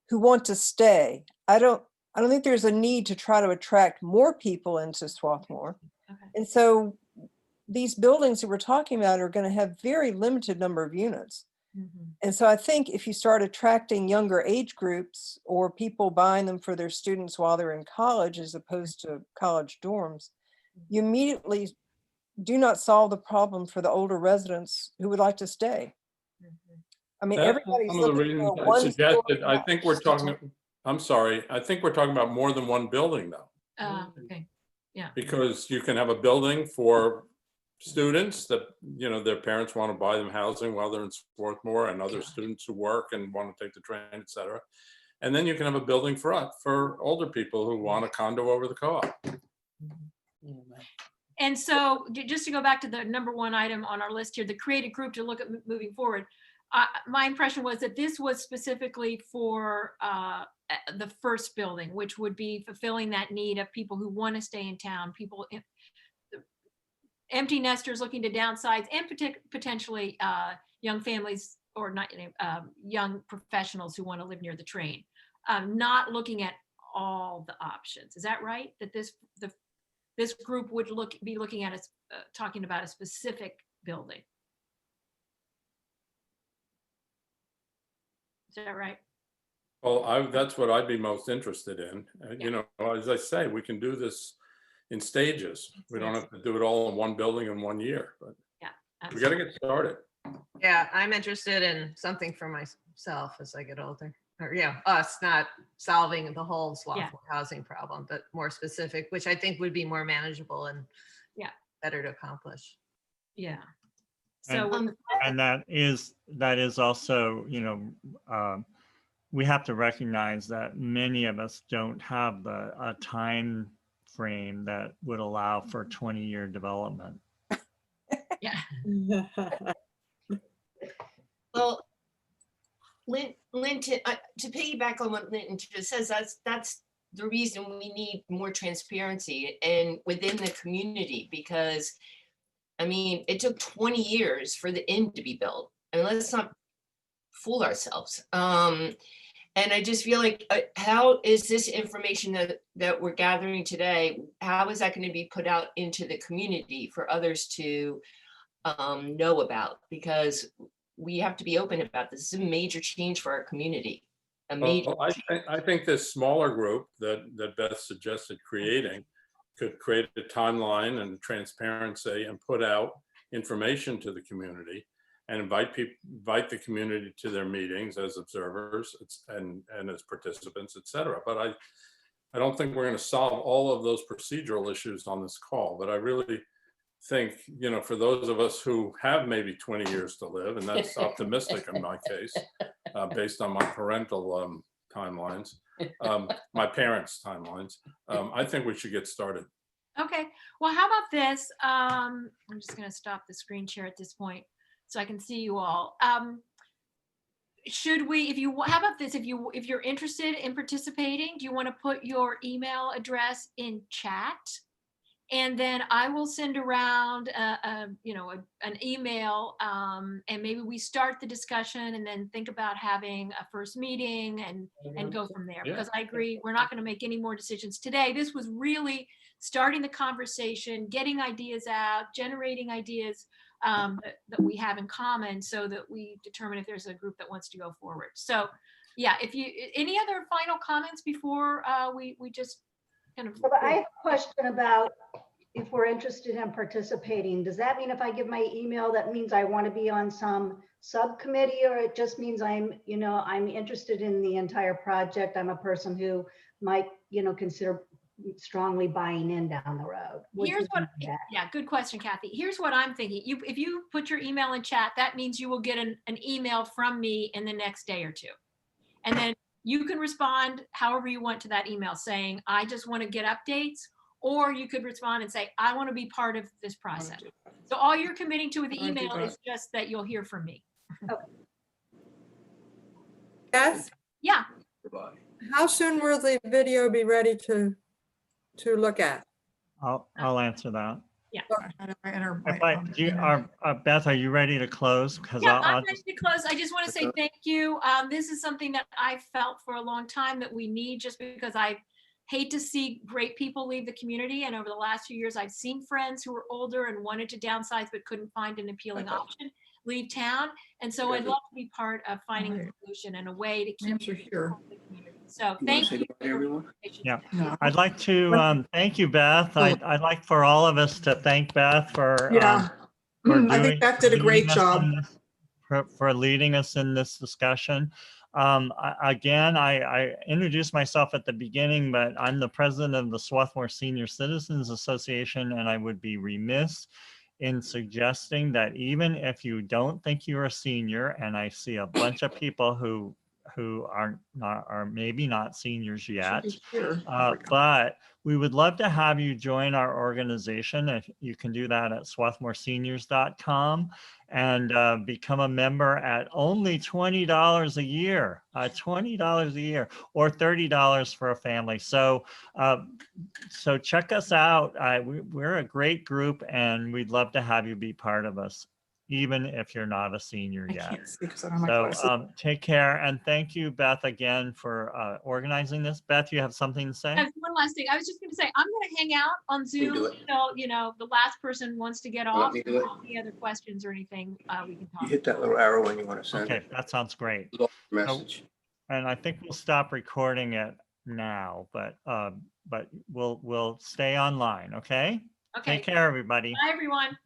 who want to stay. I don't think there's a need to try to attract more people into Swarthmore. Okay. And so these buildings that we're talking about are going to have very limited number of units. Mm-hmm. And so I think if you start attracting younger age groups or people buying them for their students while they're in college, as opposed to college dorms, you immediately do not solve the problem for the older residents who would like to stay. Mm-hmm. I mean, everybody's one of the reasons I suggested, I think we're talking, I'm sorry, I think we're talking about more than one building though. Okay. Yeah. Because you can have a building for students that, their parents want to buy them housing while they're in Swarthmore, and other students who work and want to take the train, etc. And then you can have a building for older people who want a condo over the co-op. And so just to go back to the number one item on our list here, the create a group to look at moving forward. My impression was that this was specifically for the first building, which would be fulfilling that need of people who want to stay in town, people, empty nesters looking to downsize, and potentially young families or not young professionals who want to live near the train. Not looking at all the options. Is that right? That this group would be looking at talking about a specific building. Is that right? Well, that's what I'd be most interested in. As I say, we can do this in stages. We don't have to do it all in one building in 1 year, but we got to get started. Yeah, I'm interested in something for myself as I get older. Or us not solving the whole Swarthmore housing problem, but more specific, which I think would be more manageable and better to accomplish. Yeah. So and that is also, we have to recognize that many of us don't have a time frame that would allow for 20-year development. Yeah. Well, Linton, to piggyback on what Linton just says, that's the reason we need more transparency and within the community, because I mean, it took 20 years for the inn to be built. And let's not fool ourselves. And I just feel like, how is this information that we're gathering today, how is that going to be put out into the community for others to know about? Because we have to be open about this. This is a major change for our community. I think this smaller group that Beth suggested creating could create a timeline and transparency and put out information to the community and invite the community to their meetings as observers and as participants, et cetera. But I don't think we're going to solve all of those procedural issues on this call, but I really think, you know, for those of us who have maybe 20 years to live, and that's optimistic in my case, based on my parental timelines, my parents' timelines, I think we should get started. Okay, well, how about this? I'm just gonna stop the screen share at this point so I can see you all. Should we, how about this, if you're interested in participating, do you want to put your email address in chat? And then I will send around an email, and maybe we start the discussion and then think about having a first meeting and go from there. Because I agree, we're not going to make any more decisions today. This was really starting the conversation, getting ideas out, generating ideas that we have in common, so that we determine if there's a group that wants to go forward. So, yeah, any other final comments before we just kind of. Well, I have a question about if we're interested in participating. Does that mean if I give my email, that means I want to be on some subcommittee, or it just means I'm interested in the entire project? I'm a person who might, consider strongly buying in down the road. Yeah, good question, Kathy. Here's what I'm thinking. If you put your email in chat, that means you will get an email from me in the next day or two. And then you can respond however you want to that email, saying, I just want to get updates, or you could respond and say, I want to be part of this process. So all you're committing to with the email is just that you'll hear from me. Okay. Yes? Yeah. How soon will the video be ready to look at? I'll answer that. Yeah. Beth, are you ready to close? Because yeah, I'm ready to close. I just want to say thank you. This is something that I felt for a long time that we need, just because I hate to see great people leave the community. And over the last few years, I've seen friends who were older and wanted to downsize but couldn't find an appealing option leave town. And so I'd love to be part of finding a solution and a way to keep the community. So thank you, everyone. Yeah, I'd like to thank you, Beth. I'd like for all of us to thank Beth for I think Beth did a great job for leading us in this discussion. Again, I introduced myself at the beginning, but I'm the president of the Swarthmore Senior Citizens Association, and I would be remiss in suggesting that even if you don't think you're a senior, and I see a bunch of people who are maybe not seniors yet, but we would love to have you join our organization. If you can do that at swarthmoreseniors.com and become a member at only $20 a year, $20 a year, or $30 for a family. So check us out. We're a great group, and we'd love to have you be part of us, even if you're not a senior yet. So take care, and thank you, Beth, again for organizing this. Beth, you have something to say? One last thing. I was just going to say, I'm going to hang out on Zoom until the last person wants to get off. Any other questions or anything, we can talk. You hit that little arrow when you want to send Okay, it. that sounds great. Message. And I think we'll stop recording it now, but we'll stay online. Okay. Okay. Take care, everybody. Bye, everyone.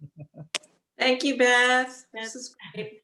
Thank you, Beth. This is great.